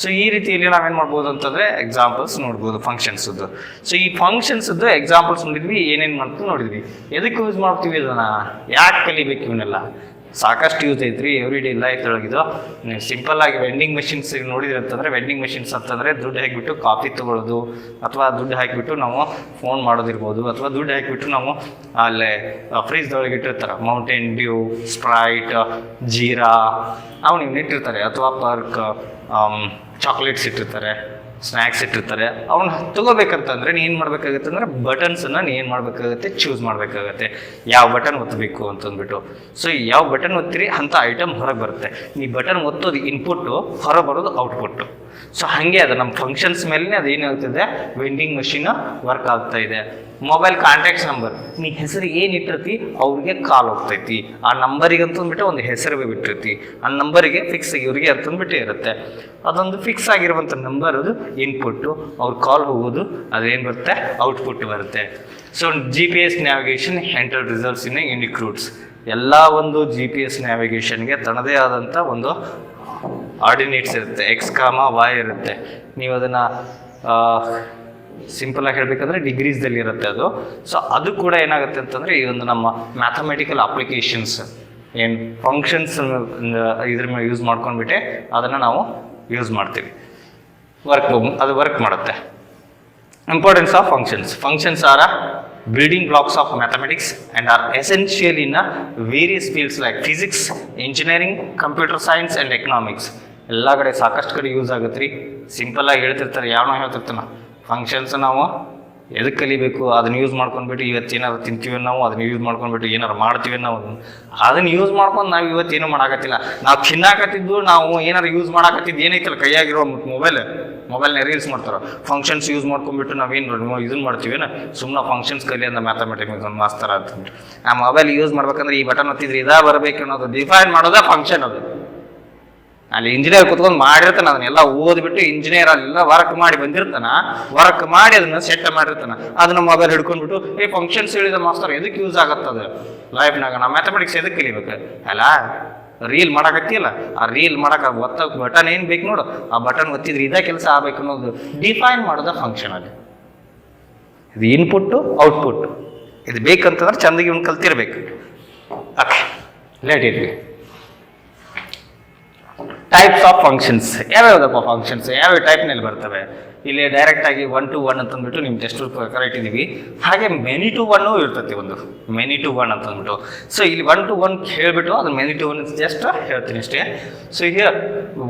ಸೊ ಈ ರೀತಿಯಲ್ಲಿ ನಾವೇನು ಮಾಡ್ಬೋದು ಅಂತಂದರೆ ಎಕ್ಸಾಂಪಲ್ಸ್ ನೋಡ್ಬೋದು ಫಂಕ್ಷನ್ಸ್ದು. ಸೊ ಈ ಫಂಕ್ಷನ್ಸ್ದು ಎಕ್ಸಾಂಪಲ್ಸ್ ನೋಡಿದ್ವಿ, ಏನೇನು ಮಾಡ್ತೀವಿ ನೋಡಿದ್ವಿ. ಎದಕ್ಕೆ ಯೂಸ್ ಮಾಡ್ತೀವಿ ಅದನ್ನು, ಯಾಕೆ ಕಲಿಬೇಕು ಇವನ್ನೆಲ್ಲ, ಸಾಕಷ್ಟು ಯೂಸ್ ಐತ್ರಿ ಎವ್ರಿ ಡೇ ಲೈಫ್ ಒಳಗಿದು. ನೀವು ಸಿಂಪಲ್ ಆಗಿ ವೆಂಡಿಂಗ್ ಮೆಷಿನ್ಸ್ ನೋಡಿದ್ರಿ ಅಂತಂದರೆ, ವೆಂಡಿಂಗ್ ಮೆಷಿನ್ಸ್ ಅಂತಂದರೆ ದುಡ್ಡು ಹಾಕಿಬಿಟ್ಟು ಕಾಫಿ ತೊಗೊಳ್ಳೋದು, ಅಥವಾ ದುಡ್ಡು ಹಾಕಿಬಿಟ್ಟು ನಾವು ಫೋನ್ ಮಾಡೋದಿರ್ಬೋದು, ಅಥವಾ ದುಡ್ಡು ಹಾಕಿಬಿಟ್ಟು ನಾವು ಅಲ್ಲೇ ಫ್ರಿಜ್ದೊಳಗೆ ಇಟ್ಟಿರ್ತಾರೆ ಮೌಂಟೇನ್ ಡ್ಯೂ, ಸ್ಪ್ರೈಟ್, ಜೀರಾ ಅವು ನೀವು ಇಟ್ಟಿರ್ತಾರೆ, ಅಥವಾ ಪರ್ಕ್ ಚಾಕ್ಲೇಟ್ಸ್ ಇಟ್ಟಿರ್ತಾರೆ, ಸ್ನ್ಯಾಕ್ಸ್ ಇಟ್ಟಿರ್ತಾರೆ. ಅವನ್ನ ತಗೋಬೇಕಂತಂದ್ರೆ ನೀ ಏನು ಮಾಡ್ಬೇಕಾಗತ್ತೆ ಅಂದರೆ ಬಟನ್ಸನ್ನು ನೀ ಏನು ಮಾಡಬೇಕಾಗತ್ತೆ, ಚೂಸ್ ಮಾಡಬೇಕಾಗತ್ತೆ, ಯಾವ ಬಟನ್ ಒತ್ತಬೇಕು ಅಂತಂದ್ಬಿಟ್ಟು. ಸೊ ಯಾವ ಬಟನ್ ಒತ್ತಿರಿ ಅಂಥ ಐಟಮ್ ಹೊರಗೆ ಬರುತ್ತೆ. ನೀ ಬಟನ್ ಒತ್ತೋದು ಇನ್ಪುಟ್ಟು, ಹೊರಗೆ ಬರೋದು ಔಟ್ಪುಟ್ಟು. ಸೊ ಹಾಗೆ ಅದು ನಮ್ಮ ಫಂಕ್ಷನ್ಸ್ ಮೇಲೆ ಅದು ಏನಾಗ್ತದೆ, ವೆಂಡಿಂಗ್ ಮಷಿನ್ ವರ್ಕ್ ಆಗ್ತಾ ಇದೆ. ಮೊಬೈಲ್ ಕಾಂಟ್ಯಾಕ್ಟ್ಸ್ ನಂಬರ್, ನೀ ಹೆಸರು ಏನು ಇಟ್ಟಿರ್ತಿ ಅವ್ರಿಗೆ ಕಾಲ್ ಹೋಗ್ತೈತಿ. ಆ ನಂಬರಿಗೆ ಅಂತಂದ್ಬಿಟ್ಟು ಒಂದು ಹೆಸರು ಬಿಟ್ಟಿರ್ತಿ, ಆ ನಂಬರಿಗೆ ಫಿಕ್ಸ್ ಇವ್ರಿಗೆ ಅಂತಂದ್ಬಿಟ್ಟು ಇರುತ್ತೆ. ಅದೊಂದು ಫಿಕ್ಸ್ ಆಗಿರುವಂಥ ನಂಬರ್ ಅದು ಇನ್ಪುಟ್ಟು, ಅವ್ರು ಕಾಲ್ ಹೋಗೋದು, ಅದೇನು ಬರುತ್ತೆ ಔಟ್ಪುಟ್ ಬರುತ್ತೆ. So GPS navigation enter results in unique roots. ಎಲ್ಲ ಒಂದು GPS ನ್ಯಾವಿಗೇಷನ್ಗೆ ತನ್ನದೇ ಆದಂಥ ಒಂದು ಆರ್ಡಿನೇಟ್ಸ್ ಇರುತ್ತೆ, ಎಕ್ಸ್ ಕಾಮ ವಾಯ್ ಇರುತ್ತೆ. ನೀವು ಅದನ್ನು ಸಿಂಪಲ್ ಆಗಿ ಹೇಳ್ಬೇಕಂದ್ರೆ ಡಿಗ್ರೀಸ್ದಲ್ಲಿ ಇರುತ್ತೆ ಅದು. ಸೊ ಅದು ಕೂಡ ಏನಾಗುತ್ತೆ ಅಂತಂದರೆ ಈ ಒಂದು ನಮ್ಮ ಮ್ಯಾಥಮೆಟಿಕಲ್ ಅಪ್ಲಿಕೇಶನ್ಸ್ ಏನು ಫಂಕ್ಷನ್ಸ್ ಇದ್ರ ಮೇಲೆ ಯೂಸ್ ಮಾಡ್ಕೊಂಡ್ಬಿಟ್ಟೆ ಅದನ್ನು ನಾವು ಯೂಸ್ ಮಾಡ್ತೀವಿ, ಅದು ವರ್ಕ್ ಮಾಡುತ್ತೆ. Importance of functions. Functions are building blocks of mathematics and are essential in various fields like physics, engineering, computer science and economics. ಎಲ್ಲ ಕಡೆ ಸಾಕಷ್ಟು ಕಡೆ ಯೂಸ್ ಆಗುತ್ತೆ ರೀ. ಸಿಂಪಲ್ ಆಗಿ ಹೇಳ್ತಿರ್ತಾರೆ, ಯಾವನೋ ಹೇಳ್ತಿರ್ತಾನೆ ಫಂಕ್ಷನ್ಸ್ ನಾವು ಎದಕ್ಕೆ ಕಲಿಬೇಕು, ಅದನ್ನ ಯೂಸ್ ಮಾಡ್ಕೊಂಡ್ಬಿಟ್ಟು ಇವತ್ತು ಏನಾರು ತಿಂತೀವಿ ನಾವು, ಅದನ್ನ ಯೂಸ್ ಮಾಡ್ಕೊಂಡ್ಬಿಟ್ಟು ಏನಾರು ಮಾಡ್ತೀವಿ ನಾವು, ಅದನ್ನ ಯೂಸ್ ಮಾಡ್ಕೊಂಡು ನಾವು ಇವತ್ತೇನು ಮಾಡಾಕತ್ತಿಲ್ಲ. ನಾವು ಚಿನ್ನಾಕತ್ತಿದ್ದು ನಾವು ಏನಾರು ಯೂಸ್ ಮಾಡಾಕತ್ತಿದ್ದು ಏನೈತಲ್ಲ ಕೈಯಾಗಿರೋ ಮೊಬೈಲ್ನ ರೀಲ್ಸ್ ಮಾಡ್ತಾರೆ. ಫಂಕ್ಷನ್ಸ್ ಯೂಸ್ ಮಾಡ್ಕೊಂಡ್ಬಿಟ್ಟು ನಾವೇನು ಇದನ್ನ ಮಾಡ್ತೀವೇನ, ಸುಮ್ಮನೆ ಫಂಕ್ಷನ್ಸ್ ಕಲಿ ಅಂತ ಮ್ಯಾಥಮೆಟಿಕ್ಸ್ ಒಂದು ಮಾಸ್ತರ ಅಂತಂದ್ರೆ ಆ ಮೊಬೈಲ್ ಯೂಸ್ ಮಾಡ್ಬೇಕಂದ್ರೆ ಈ ಬಟನ್ ಒತ್ತಿದ್ರೆ ಇದಾ ಬರಬೇಕು ಅನ್ನೋದು ಡಿಫೈನ್ ಮಾಡೋದ ಫಂಕ್ಷನ್. ಅದು ಅಲ್ಲಿ ಇಂಜಿನಿಯರ್ ಕುತ್ಕೊಂಡು ಮಾಡಿರ್ತಾನೆ, ಅದನ್ನೆಲ್ಲ ಓದ್ಬಿಟ್ಟು ಇಂಜಿನಿಯರ್ ಅಲ್ಲೆಲ್ಲ ವರ್ಕ್ ಮಾಡಿ ಬಂದಿರ್ತಾನ, ವರ್ಕ್ ಮಾಡಿ ಅದನ್ನ ಸೆಟ್ ಮಾಡಿರ್ತಾನ. ಅದನ್ನ ಮೊಬೈಲ್ ಹಿಡ್ಕೊಂಡ್ಬಿಟ್ಟು ಫಂಕ್ಷನ್ಸ್ ಹೇಳಿದ ಮಾಸ್ತರ್ ಎದಕ್ಕೆ ಯೂಸ್ ಆಗತ್ತದ ಲೈಫ್ನಾಗ, ನಾವು ಮ್ಯಾಥಮೆಟಿಕ್ಸ್ ಎದಕ್ಕೆ ಕಲಿಬೇಕು ಅಲ್ಲ, ರೀಲ್ ಮಾಡಾಕತ್ತಿಲ್ಲ ಆ ರೀಲ್ ಮಾಡಕ್ಕೆ ಒತ್ತ ಬಟನ್ ಏನು ಬೇಕು ನೋಡು, ಆ ಬಟನ್ ಒತ್ತಿದ್ರೆ ಇದೇ ಕೆಲಸ ಆಗ್ಬೇಕು ಅನ್ನೋದು ಡಿಫೈನ್ ಮಾಡೋದ ಫಂಕ್ಷನ್. ಅಲ್ಲಿ ಇದು ಇನ್ಪುಟ್ಟು ಔಟ್ಪುಟ್, ಇದು ಬೇಕಂತಂದ್ರೆ ಚಂದಗೆ ಇವ್ನು ಕಲ್ತಿರ್ಬೇಕು. Okay, let it be. Types of functions ಯಾವ್ಯಾವುದಪ್ಪ ಫಂಕ್ಷನ್ಸ್ ಯಾವ್ಯಾವ ಟೈಪ್ನಲ್ಲಿ ಬರ್ತವೆ? ಇಲ್ಲಿ ಡೈರೆಕ್ಟ್ ಆಗಿ 1 to 1 ಅಂತಂದ್ಬಿಟ್ಟು ನಿಮ್ಮ ಟೆಸ್ಟ್ ಕರೆಕ್ಟ್ ಇದ್ದೀವಿ. ಹಾಗೆ ಮೆನಿ ಟು 1 ಇರ್ತೈತಿ, ಒಂದು ಮೆನಿ ಟು 1 ಅಂತಂದ್ಬಿಟ್ಟು. ಸೊ ಇಲ್ಲಿ 1 to 1 ಹೇಳ್ಬಿಟ್ಟು ಅದು ಮೆನಿ ಟು 1 ಜಸ್ಟ್ ಹೇಳ್ತೀನಿ ಅಷ್ಟೇ. So here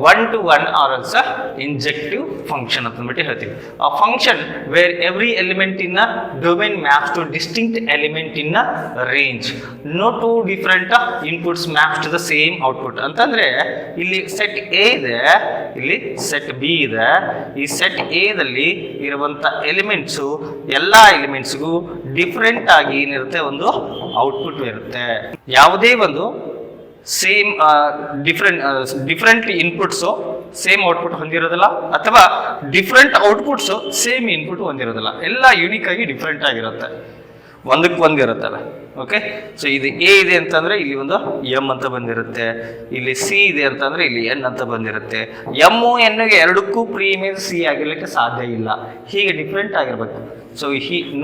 1 to 1 are also injective function ಅಂತಂದ್ಬಿಟ್ಟು ಹೇಳ್ತೀವಿ. A function where every element in a domain maps to distinct element in a range, no two different inputs maps to the same output. ಅಂತಂದ್ರೆ ಇಲ್ಲಿ set A ಇದೆ, ಇಲ್ಲಿ set B ಇದೆ. ಈ set A ದಲ್ಲಿ ಇರುವಂತ ಎಲಿಮೆಂಟ್ಸು ಎಲ್ಲ ಎಲಿಮೆಂಟ್ಸ್ಗೂ different ಆಗಿ ಏನಿರುತ್ತೆ, ಒಂದು ಔಟ್ಪುಟ್ ಇರುತ್ತೆ. ಯಾವುದೇ ಒಂದು same different inputs same output ಹೊಂದಿರೋದಿಲ್ಲ, ಅಥವಾ ಡಿಫರೆಂಟ್ ಔಟ್ಪುಟ್ಸು ಸೇಮ್ ಇನ್ಪುಟ್ ಹೊಂದಿರೋದಿಲ್ಲ. ಎಲ್ಲ ಯೂನಿಕ್ ಆಗಿ ಡಿಫರೆಂಟ್ ಆಗಿರುತ್ತೆ, ಒಂದಕ್ಕೆ ಒಂದಿರುತ್ತಲ್ಲ. ಓಕೆ, ಸೊ ಇದು ಎ ಇದೆ ಅಂತಂದ್ರೆ ಇಲ್ಲಿ ಒಂದು ಎಮ್ ಅಂತ ಬಂದಿರುತ್ತೆ, ಇಲ್ಲಿ ಸಿ ಇದೆ ಅಂತಂದ್ರೆ ಇಲ್ಲಿ ಎನ್ ಅಂತ ಬಂದಿರುತ್ತೆ. ಎಮ್ ಎನ್ಗೆ ಎರಡಕ್ಕೂ ಪ್ರೀ ಇಮೇಜ್ ಸಿ ಆಗಿರ್ಲಿಕ್ಕೆ ಸಾಧ್ಯ ಇಲ್ಲ, ಹೀಗೆ ಡಿಫ್ರೆಂಟ್ ಆಗಿರ್ಬೇಕು. So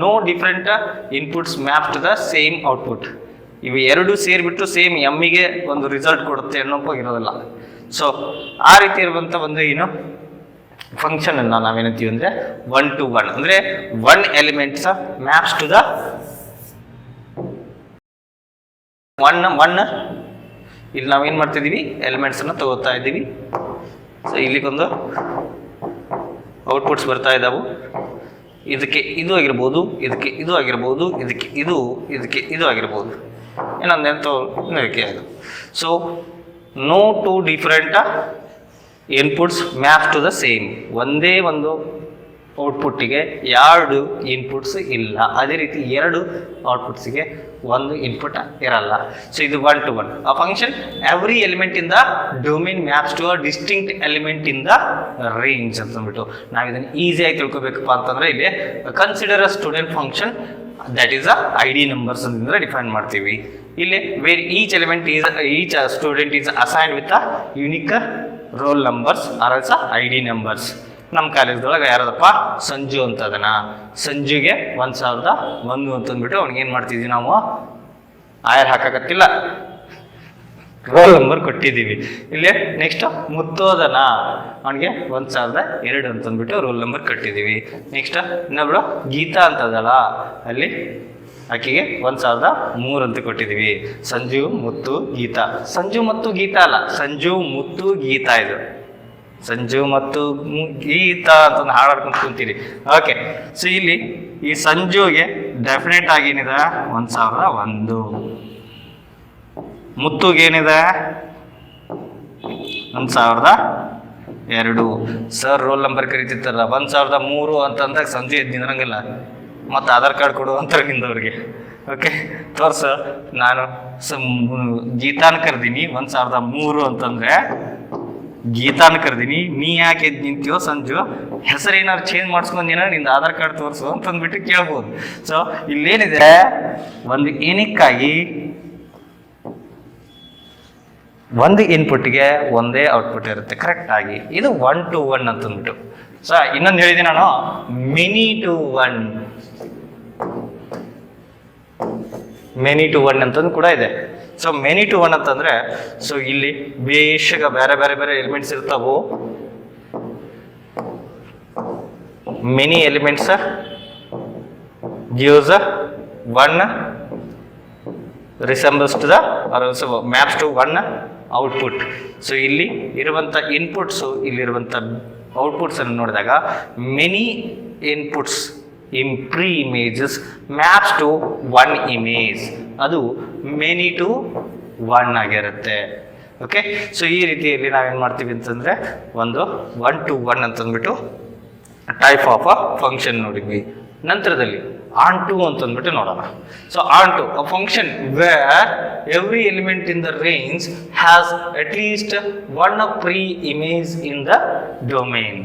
no different inputs map to the same output. ಇವು ಎರಡು ಸೇರಿಬಿಟ್ಟು ಸೇಮ್ ಎಮ್ಮಿಗೆ ಒಂದು ರಿಸಲ್ಟ್ ಕೊಡುತ್ತೆ ಅನ್ನೋಕ್ಕೂ ಇರೋದಿಲ್ಲ. ಸೊ ಆ ರೀತಿ ಇರುವಂಥ ಒಂದು ಏನು ಫಂಕ್ಷನ್ ಅನ್ನ ನಾವೇನಂತೀವಿ ಅಂದ್ರೆ 1 to 1 ಅಂದ್ರೆ 1 ಎಲಿಮೆಂಟ್ಸ್ ಮ್ಯಾಪ್ಸ್ ಟು ದ 1. ಇಲ್ಲಿ ನಾವೇನ್ ಮಾಡ್ತಿದೀವಿ, ಎಲಿಮೆಂಟ್ಸ್ ಅನ್ನ ತಗೋತಾ ಇದ್ದೀವಿ. ಸೊ ಇಲ್ಲಿಗೊಂದು ಔಟ್ಪುಟ್ಸ್ ಬರ್ತಾ ಇದ್ದಾವು. ಇದಕ್ಕೆ ಇದು ಆಗಿರ್ಬೋದು, ಇದಕ್ಕೆ ಇದು ಆಗಿರ್ಬೋದು, ಇದಕ್ಕೆ ಇದು ಆಗಿರ್ಬೋದು, ಏನಂದೆಂತೋ ಇದಕ್ಕೆ ಅದು. So no two different inputs map to the same. ಒಂದೇ ಒಂದು ಔಟ್ಪುಟ್ಟಿಗೆ ಎರಡು ಇನ್ಪುಟ್ಸ್ ಇಲ್ಲ, ಅದೇ ರೀತಿ ಎರಡು ಔಟ್ಪುಟ್ಸ್ಗೆ ಒಂದು ಇನ್ಪುಟ್ ಇರಲ್ಲ. ಸೊ ಇದು 1 to 1. ಆ function every element in the domain maps to a distinct element in the range ಅಂತಂದ್ಬಿಟ್ಟು ನಾವು ಇದನ್ನು ಈಸಿಯಾಗಿ ತಿಳ್ಕೊಬೇಕಪ್ಪ ಅಂತಂದ್ರೆ ಇಲ್ಲಿ consider a student function that is a ID numbers ಅಂತಂದ್ರೆ ಡಿಫೈನ್ ಮಾಡ್ತೀವಿ. ಇಲ್ಲಿ where each student is assigned with a unique roll numbers are also ID numbers. ನಮ್ಮ ಕಾಲೇಜ್ದೊಳಗೆ ಯಾರದಪ್ಪ ಸಂಜು ಅಂತ ಅದನ್ನ, ಸಂಜುಗೆ 1001 ಅಂತಂದ್ಬಿಟ್ಟು ಅವ್ನಿಗೆ ಏನು ಮಾಡ್ತಿದ್ವಿ ನಾವು, ಆಯರ್ ಹಾಕಕತ್ತಿಲ್ಲ, ರೋಲ್ ನಂಬರ್ ಕೊಟ್ಟಿದ್ದೀವಿ. ಇಲ್ಲಿ ನೆಕ್ಸ್ಟ್ ಮುತ್ತೋದನ, ಅವನಿಗೆ 1002 ಅಂತಂದ್ಬಿಟ್ಟು ರೋಲ್ ನಂಬರ್ ಕೊಟ್ಟಿದ್ದೀವಿ. ನೆಕ್ಸ್ಟ್ ಇನ್ನೊಬ್ಳು ಗೀತಾ ಅಂತದಲ್ಲ, ಅಲ್ಲಿ ಆಕೆಗೆ 1003 ಅಂತ ಕೊಟ್ಟಿದ್ದೀವಿ. ಸಂಜು ಮುತ್ತು ಗೀತಾ, ಸಂಜು ಮತ್ತು ಗೀತಾ ಅಲ್ಲ, ಸಂಜು ಮುತ್ತು ಗೀತಾ. ಇದು ಸಂಜು ಮತ್ತು ಗೀತಾ ಅಂತಂದು ಹಾಡಾಡ್ಕೊಂಡು ಕುಂತೀರಿ. ಓಕೆ, ಸೊ ಇಲ್ಲಿ ಈ ಸಂಜುಗೆ ಡೆಫಿನೆಟ್ ಆಗಿ ಏನಿದೆ 1001, ಮುತ್ತುಗೆ ಏನಿದೆ 1002. ಸರ್ ರೋಲ್ ನಂಬರ್ ಕರಿತಿರ್ತಾರ 1003 ಅಂತಂದಾಗ ಸಂಜು ಎದ್ದು ನಿಂದ್ರಂಗಿಲ್ಲ, ಮತ್ತು ಆಧಾರ್ ಕಾರ್ಡ್ ಕೊಡು ಅಂತಾರೆ ನಿಂದವ್ರಿಗೆ. ಓಕೆ, ತೋರ್ಸ, ನಾನು ಗೀತಾನ ಕರ್ದೀನಿ 1003 ಅಂತಂದ್ರೆ ಗೀತಾನ ಕರ್ದೀನಿ, ನೀ ಯಾಕೆ ಎದ್ದು ನಿಂತೀವೋ ಸಂಜು, ಹೆಸರು ಏನಾದ್ರು ಚೇಂಜ್ ಮಾಡಿಸ್ಕೊಂದಿನ, ನಿಂದ ಆಧಾರ್ ಕಾರ್ಡ್ ತೋರಿಸು ಅಂತಂದ್ಬಿಟ್ಟು ಕೇಳ್ಬೋದು. ಸೊ ಇಲ್ಲೇನಿದೆ, ಒಂದು ಏನಕ್ಕಾಗಿ ಒಂದು ಇನ್ಪುಟ್ಗೆ ಒಂದೇ ಔಟ್ಪುಟ್ ಇರುತ್ತೆ ಕರೆಕ್ಟ್ ಆಗಿ. ಇದು 1 to 1 ಅಂತಂದ್ಬಿಟ್ಟು. ಸೊ ಇನ್ನೊಂದು ಹೇಳಿದೆ ನಾನು, ಮೆನಿ ಟು ಒನ್ ಅಂತಂದು ಕೂಡ ಇದೆ. ಸೊ ಮೆನಿ ಟು ಒನ್ ಅಂತಂದ್ರೆ, ಸೊ ಇಲ್ಲಿ ಬೇಷಗ ಬೇರೆ ಬೇರೆ ಬೇರೆ ಎಲಿಮೆಂಟ್ಸ್ ಇರ್ತಾವು. Many elements gives one resembles to the or also maps to one output. So ಇಲ್ಲಿ ಇರುವಂಥ ಇನ್ಪುಟ್ಸು ಇಲ್ಲಿರುವಂಥ ಔಟ್ಪುಟ್ಸ್ ಅನ್ನು ನೋಡಿದಾಗ many inputs in preimages maps to one image, ಅದು ಮೆನಿ ಟು ಒನ್ ಆಗಿರುತ್ತೆ. ಓಕೆ, ಸೊ ಈ ರೀತಿಯಲ್ಲಿ ನಾವೇನು ಮಾಡ್ತೀವಿ ಅಂತಂದರೆ ಒಂದು 1 to 1 ಅಂತಂದ್ಬಿಟ್ಟು ಟೈಪ್ ಆಫ್ ಅ ಫಂಕ್ಷನ್ ನೋಡಿದ್ವಿ. ನಂತರದಲ್ಲಿ ಆನ್ ಟು ಅಂತಂದ್ಬಿಟ್ಟು ನೋಡೋಣ. So onto a function where every element in the range has at least one preimage in the domain.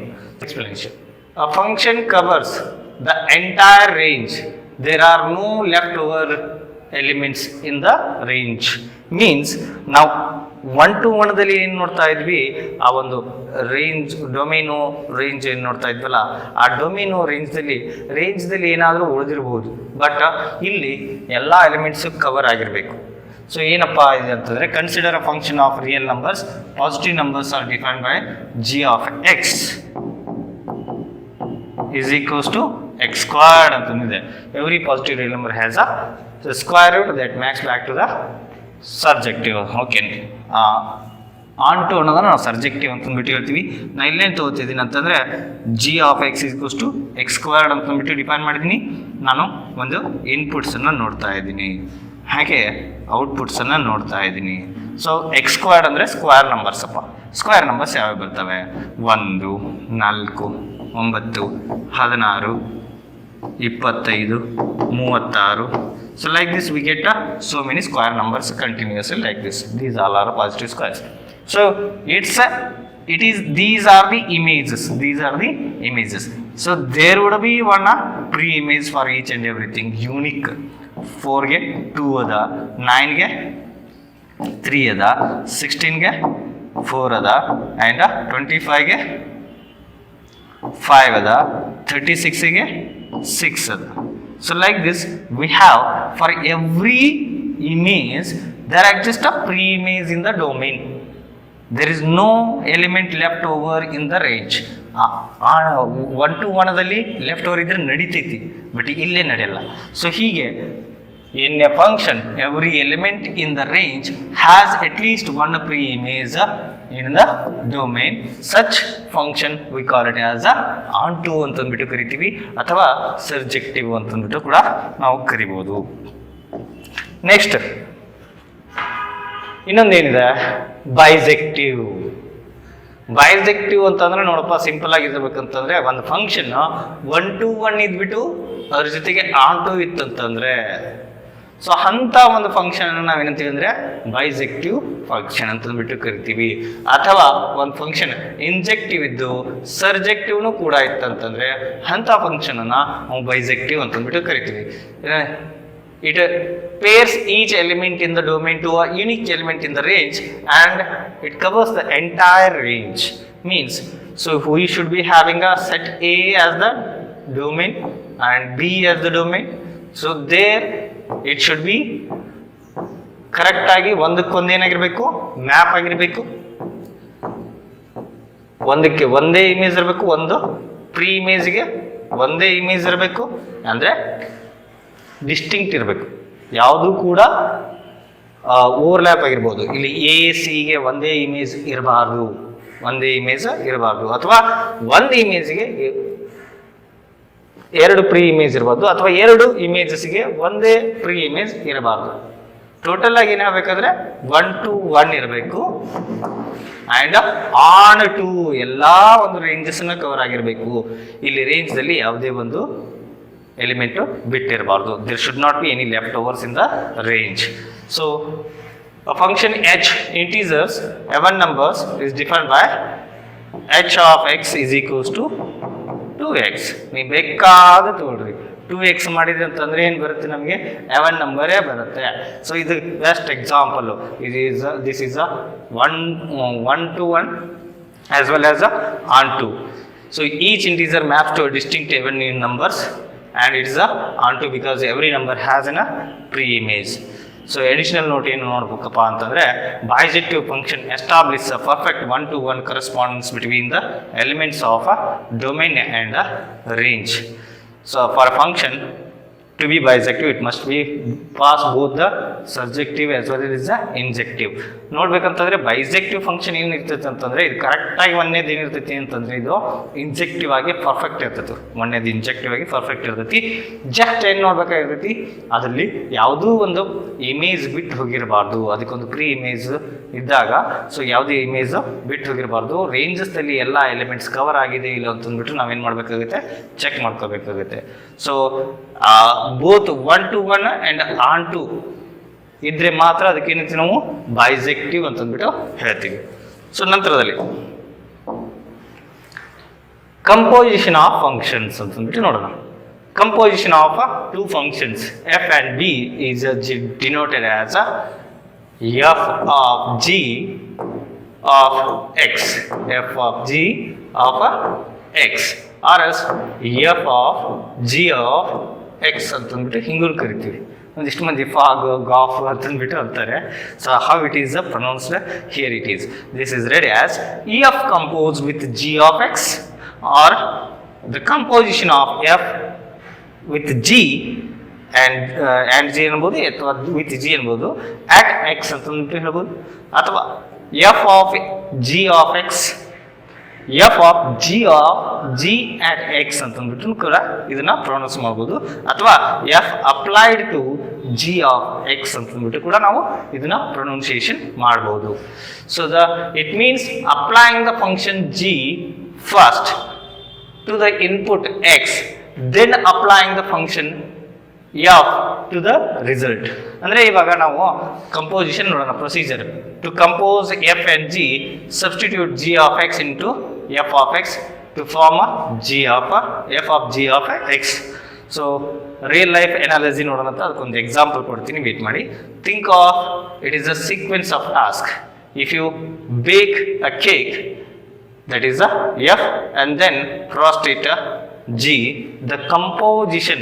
Explanation: a function covers the entire range. There are no leftover elements in the range. Means ನಾವು 1 to 1ದಲ್ಲಿ ಏನು ನೋಡ್ತಾ ಇದ್ವಿ, ಆ ಒಂದು range ಡೊಮೇನು range ಏನು ನೋಡ್ತಾ ಇದ್ವಲ್ಲ, ಆ ಡೊಮೇನು ರೇಂಜ್ದಲ್ಲಿ ಏನಾದರೂ ಉಳಿದಿರ್ಬೋದು. ಬಟ್ ಇಲ್ಲಿ ಎಲ್ಲ ಎಲಿಮೆಂಟ್ಸು ಕವರ್ ಆಗಿರಬೇಕು. ಸೊ ಏನಪ್ಪ ಇದೆ ಅಂತಂದರೆ, consider a function of real numbers. Positive numbers are defined by g of x is equals to x squared ಅಂತಂದಿದೆ. Every positive real number has a square root that maps back to the surjective. Okay, onto ಅನ್ನೋದನ್ನ ನಾವು ಸರ್ಜೆಕ್ಟಿವ್ ಅಂತಂದ್ಬಿಟ್ಟು ಹೇಳ್ತೀವಿ. ನಾನು ಇಲ್ಲೇನು ತೊಗೋತಿದ್ದೀನಿ ಅಂತಂದರೆ g of x equals to x squared ಅಂತಂದ್ಬಿಟ್ಟು ಡಿಫೈನ್ ಮಾಡಿದ್ದೀನಿ. ನಾನು ಒಂದು ಇನ್ಪುಟ್ಸನ್ನು ನೋಡ್ತಾ ಇದ್ದೀನಿ, ಹಾಗೆ ಔಟ್ಪುಟ್ಸನ್ನು ನೋಡ್ತಾ ಇದ್ದೀನಿ. ಸೊ x ಸ್ಕ್ವೇರ್ಡ್ ಅಂದರೆ ಸ್ಕ್ವೇರ್ ನಂಬರ್ಸ್ ಅಪ್ಪ. ಸ್ಕ್ವೇರ್ ನಂಬರ್ಸ್ ಯಾವ್ಯಾವ ಬರ್ತವೆ? 1, 4, 9, 16, 25, 36. So like this we get so many square numbers continuously like this. These all are positive squares. So these are the images. These are the images. So there would be one pre-image for each and everything, unique. 4 ಗೆ 2 ಅದ, 9 ಗೆ 3 ಅದ, 16 ಗೆ 4 ಅದ, and 25 ಗೆ 5 ಅದ, 36 ಗೆ 6 ಅದ. So like this we have for every image there exists a pre-image in the domain. There is no element left over in the range. 1 to 1ದಲ್ಲಿ ಲೆಫ್ಟ್ ಓವರ್ ಇದ್ರೆ ನಡೀತೈತಿ, ಬಟ್ ಇಲ್ಲೇ ನಡೆಯಲ್ಲ. ಸೊ ಹೀಗೆ in a function every element in the range has at least one pre-image in the domain. Such function we call it as a onto ಅಂತಂದ್ಬಿಟ್ಟು ಕರಿತೀವಿ, ಅಥವಾ ಸರ್ಜೆಕ್ಟಿವ್ ಅಂತಂದ್ಬಿಟ್ಟು ಕೂಡ ನಾವು ಕರಿಬೋದು. ನೆಕ್ಸ್ಟ್ ಇನ್ನೊಂದೇನಿದೆ, ಬೈಸೆಕ್ಟಿವ್. ಬೈಸೆಕ್ಟಿವ್ ಅಂತಂದ್ರೆ ನೋಡಪ್ಪ, ಸಿಂಪಲ್ ಆಗಿರ್ಬೇಕಂತಂದ್ರೆ ಒಂದು ಫಂಕ್ಷನ್ 1 to 1 ಇದ್ಬಿಟ್ಟು ಅದ್ರ ಜೊತೆಗೆ ಆನ್ ಟು ಇತ್ತಂತಂದ್ರೆ, ಸೊ ಅಂಥ ಒಂದು ಫಂಕ್ಷನ್ ಅನ್ನು ನಾವೇನಂತೀವಿ ಅಂದರೆ ಬೈಸೆಕ್ಟಿವ್ ಫಂಕ್ಷನ್ ಅಂತಂದ್ಬಿಟ್ಟು ಕರಿತೀವಿ. ಅಥವಾ ಒಂದು ಫಂಕ್ಷನ್ ಇಂಜೆಕ್ಟಿವ್ ಇದ್ದು ಸರ್ಜೆಕ್ಟಿವ್ನು ಕೂಡ ಇತ್ತಂತಂದ್ರೆ ಅಂಥ ಫಂಕ್ಷನ್ ಅನ್ನ ನಾವು ಬೈಸೆಕ್ಟಿವ್ ಅಂತಂದ್ಬಿಟ್ಟು ಕರಿತೀವಿ. It pairs each element in the domain to a unique element in the range and it covers the entire range. Means, so we should be having a set A as the domain and B as the domain. So there it should be correct ಆಗಿ ಒಂದಕ್ಕೊಂದು ಏನಾಗಿರ್ಬೇಕು, map ಆಗಿರ್ಬೇಕು. ಒಂದಕ್ಕೆ ಒಂದೇ image ಇರಬೇಕು, ಒಂದು pre ಇಮೇಜ್ಗೆ ಒಂದೇ image ಇರಬೇಕು, ಅಂದರೆ ಡಿಸ್ಟಿಂಕ್ಟ್ ಇರಬೇಕು. ಯಾವುದು ಕೂಡ ಓವರ್ಲ್ಯಾಪ್ ಆಗಿರ್ಬೋದು. ಇಲ್ಲಿ ಎ ಸಿಗೆ ಒಂದೇ ಇಮೇಜ್ ಇರಬಾರ್ದು, ಅಥವಾ ಒಂದು ಇಮೇಜ್ಗೆ 2 ಪ್ರೀ ಇಮೇಜ್ ಇರಬಾರ್ದು, ಅಥವಾ 2 ಇಮೇಜಸ್ಗೆ ಒಂದೇ ಪ್ರೀ ಇಮೇಜ್ ಇರಬಾರ್ದು. ಟೋಟಲ್ ಆಗಿ ಏನಾಗಬೇಕಾದ್ರೆ 1 to 1 ಇರಬೇಕು. ಆ್ಯಂಡ್ ಆನ್ ಟು ಎಲ್ಲ ಒಂದು ರೇಂಜಸ್ನ ಕವರ್ ಆಗಿರಬೇಕು. ಇಲ್ಲಿ ರೇಂಜ್ದಲ್ಲಿ ಯಾವುದೇ ಒಂದು ಎಲಿಮೆಂಟು ಬಿಟ್ಟಿರಬಾರ್ದು. There should not be any left overs in the range. So a function h integers even numbers is defined by h of x is equals to 2x. ನೀವು ಬೇಕಾದ ತಗೊಳ್ರಿ, 2x ಮಾಡಿದ್ರೆ ಅಂತಂದ್ರೆ ಏನು ಬರುತ್ತೆ ನಮಗೆ ಎವನ್ ನಂಬರೇ ಬರುತ್ತೆ. ಸೊ ಇದು best example. This is a 1 to 1 as well as a onto. So each integer maps to a distinct even numbers and it is a onto because every number has a pre-image. So additional note ಏನು ನೋಡ್ಬೇಕಪ್ಪ ಅಂತಂದರೆ bijective function establish a perfect 1-to-1 correspondence between the elements of a domain and a range. So for a function to be bisective it must be pass both the surjective as well as the injective. ನೋಡ್ಬೇಕಂತಂದ್ರೆ bijective function ಏನಿರ್ತೈತೆ ಅಂತಂದ್ರೆ ಇದು ಕರೆಕ್ಟಾಗಿ ಒಂದೇದು ಏನಿರ್ತೈತಿ ಅಂತಂದ್ರೆ ಇದು ಇಂಜೆಕ್ಟಿವ್ ಆಗಿ perfect ಇರ್ತೈತಿ. ಒಂದೇದು ಇಂಜೆಕ್ಟಿವ್ ಆಗಿ ಪರ್ಫೆಕ್ಟ್ ಇರ್ತೈತಿ. ಜಸ್ಟ್ ಏನು ನೋಡ್ಬೇಕಾಗಿರ್ತೈತಿ ಅದರಲ್ಲಿ ಯಾವುದೂ ಒಂದು ಇಮೇಜ್ ಬಿಟ್ಟು ಹೋಗಿರಬಾರ್ದು. ಅದಕ್ಕೊಂದು ಪ್ರೀ ಇಮೇಜ್ ಇದ್ದಾಗ ಸೊ ಯಾವುದೇ ಇಮೇಜ್ ಬಿಟ್ಟು ಹೋಗಿರಬಾರ್ದು. ರೇಂಜಸ್ದಲ್ಲಿ ಎಲ್ಲ ಎಲಿಮೆಂಟ್ಸ್ ಕವರ್ ಆಗಿದೆ ಇಲ್ಲ ಅಂತಂದ್ಬಿಟ್ಟು ನಾವೇನು ಮಾಡಬೇಕಾಗುತ್ತೆ ಚೆಕ್ ಮಾಡ್ಕೋಬೇಕಾಗುತ್ತೆ. So both 1-to-1 and onto ಇದ್ರೆ ಮಾತ್ರ ಅದಕ್ಕೆ ಏನಂತೀವಿ ನಾವು ಬೈಜೆಕ್ಟಿವ್ ಅಂತಂದ್ಬಿಟ್ಟು ಹೇಳ್ತೀವಿ. ಸೊ ನಂತರದಲ್ಲಿ ಕಂಪೋಸಿಷನ್ ಆಫ್ ಫಂಕ್ಷನ್ಸ್ ಅಂತಂದ್ಬಿಟ್ಟು ನೋಡೋಣ. Composition of two functions f and b is denoted as a f of g of x, f of g of x or as f of g of x ಅಂತಂದ್ಬಿಟ್ಟು ಹಿಂಗೂ ಕರಿತೀವಿ. ಒಂದಿಷ್ಟು ಮಂದಿ ಫಾಗ್ ಗಾಫ್ ಅಂತಂದ್ಬಿಟ್ಟು ಅಂತಾರೆ. So how it is pronounced here it is this is read as e f compose with g of x or the composition of f with g and g ಅನ್ಬೋದು ಅಥವಾ ವಿತ್ ಜಿ ಅನ್ಬೋದು ಆಟ್ ಎಕ್ಸ್ ಅಂತಂದ್ಬಿಟ್ಟು ಹೇಳ್ಬೋದು. ಅಥವಾ f of g of x f of g at x ಅಂತಂದ್ಬಿಟ್ಟು ಕೂಡ ಇದನ್ನ pronounce ಮಾಡ್ಬೋದು. ಅಥವಾ f applied to g of x ಅಂತಂದ್ಬಿಟ್ಟು ಕೂಡ ನಾವು ಇದನ್ನ ಪ್ರೊನೌನ್ಸಿಯೇಷನ್ ಮಾಡ್ಬೋದು. So it means applying the function g first to the input x then applying the function f to the result. ಅಂದರೆ ಇವಾಗ ನಾವು ಕಂಪೋಸಿಷನ್ ನೋಡೋಣ. Procedure to compose f and g substitute g of x into f of X to form f of g of x. So real life analogy ನೋಡೋಣ ಅಂತ ಅದಕ್ಕೊಂದು example ಕೊಡ್ತೀನಿ, wait ಮಾಡಿ. Think of it is a sequence of task. If you bake a cake that is a F and then frost it G, the composition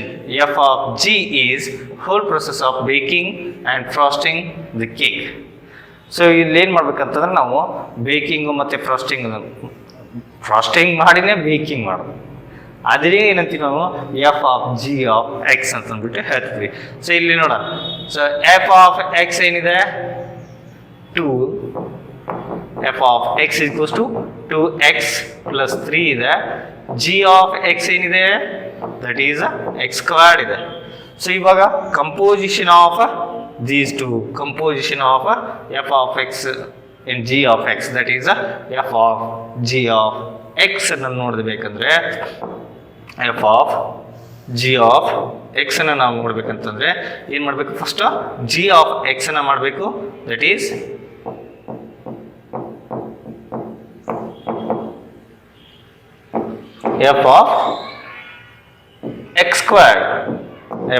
F of G is whole process of baking and frosting the cake. So ಇಲ್ಲಿ ಏನು ಮಾಡ್ಬೇಕಂತಂದ್ರೆ ನಾವು ಬೇಕಿಂಗು ಮತ್ತು frosting ಮಾಡಿನೇ baking ಮಾಡೋದು. ಅದೇ ಏನಂತೀವಿ ನಾವು F of g of x ಅಂತಂದ್ಬಿಟ್ಟು ಹೇಳ್ತೀವಿ. ಸೊ ಇಲ್ಲಿ ನೋಡೋಣ. ಸೊ ಎಫ್ ಆಫ್ ಎಕ್ಸ್ ಏನಿದೆ 2, f of x equals to 2x plus 3 ಇದೆ. ಜಿ ಆಫ್ ಎಕ್ಸ್ ಏನಿದೆ ದಟ್ ಈಸ್ ಎಕ್ಸ್ ಸ್ಕ್ವೇರ್ಡ್ ಇದೆ. ಸೊ ಇವಾಗ composition of these two composition of f of x in g of x that is f of g of x ಅನ್ನು ನೋಡಬೇಕಂದ್ರೆ f of g of x ಅನ್ನು ನಾವು ನೋಡ್ಬೇಕಂತಂದ್ರೆ ಏನು ಮಾಡಬೇಕು? First G of x ಅನ್ನು ಮಾಡಬೇಕು. That is f of x squared,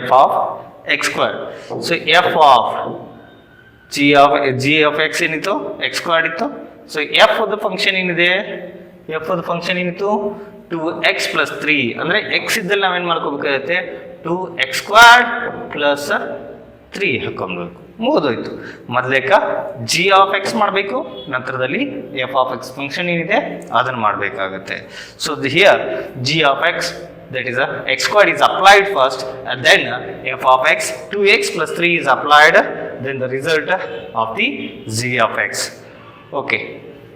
f of x squared. So f of g of x ಏನಿತ್ತು x squared ಇತ್ತು. So f of the function ಏನಿದೆ, f of the function ಏನಿತ್ತು 2x plus 3 ಅಂದರೆ x ಇದ್ದಲ್ಲಿ ನಾವೇನು ಮಾಡ್ಕೋಬೇಕಾಗುತ್ತೆ 2x squared plus 3 ಹಾಕೊಬೇಕು. ಮುಗಿದೋಯ್ತು. ಮೊದಲೇಕ G of X ಮಾಡಬೇಕು, ನಂತರದಲ್ಲಿ ಎಫ್ ಆಫ್ ಎಕ್ಸ್ ಫಂಕ್ಷನ್ ಏನಿದೆ ಅದನ್ನು ಮಾಡಬೇಕಾಗುತ್ತೆ. So here G of X that is x squared is applied first and then f of x 2x plus 3 is applied, then the result of the g of x. Okay,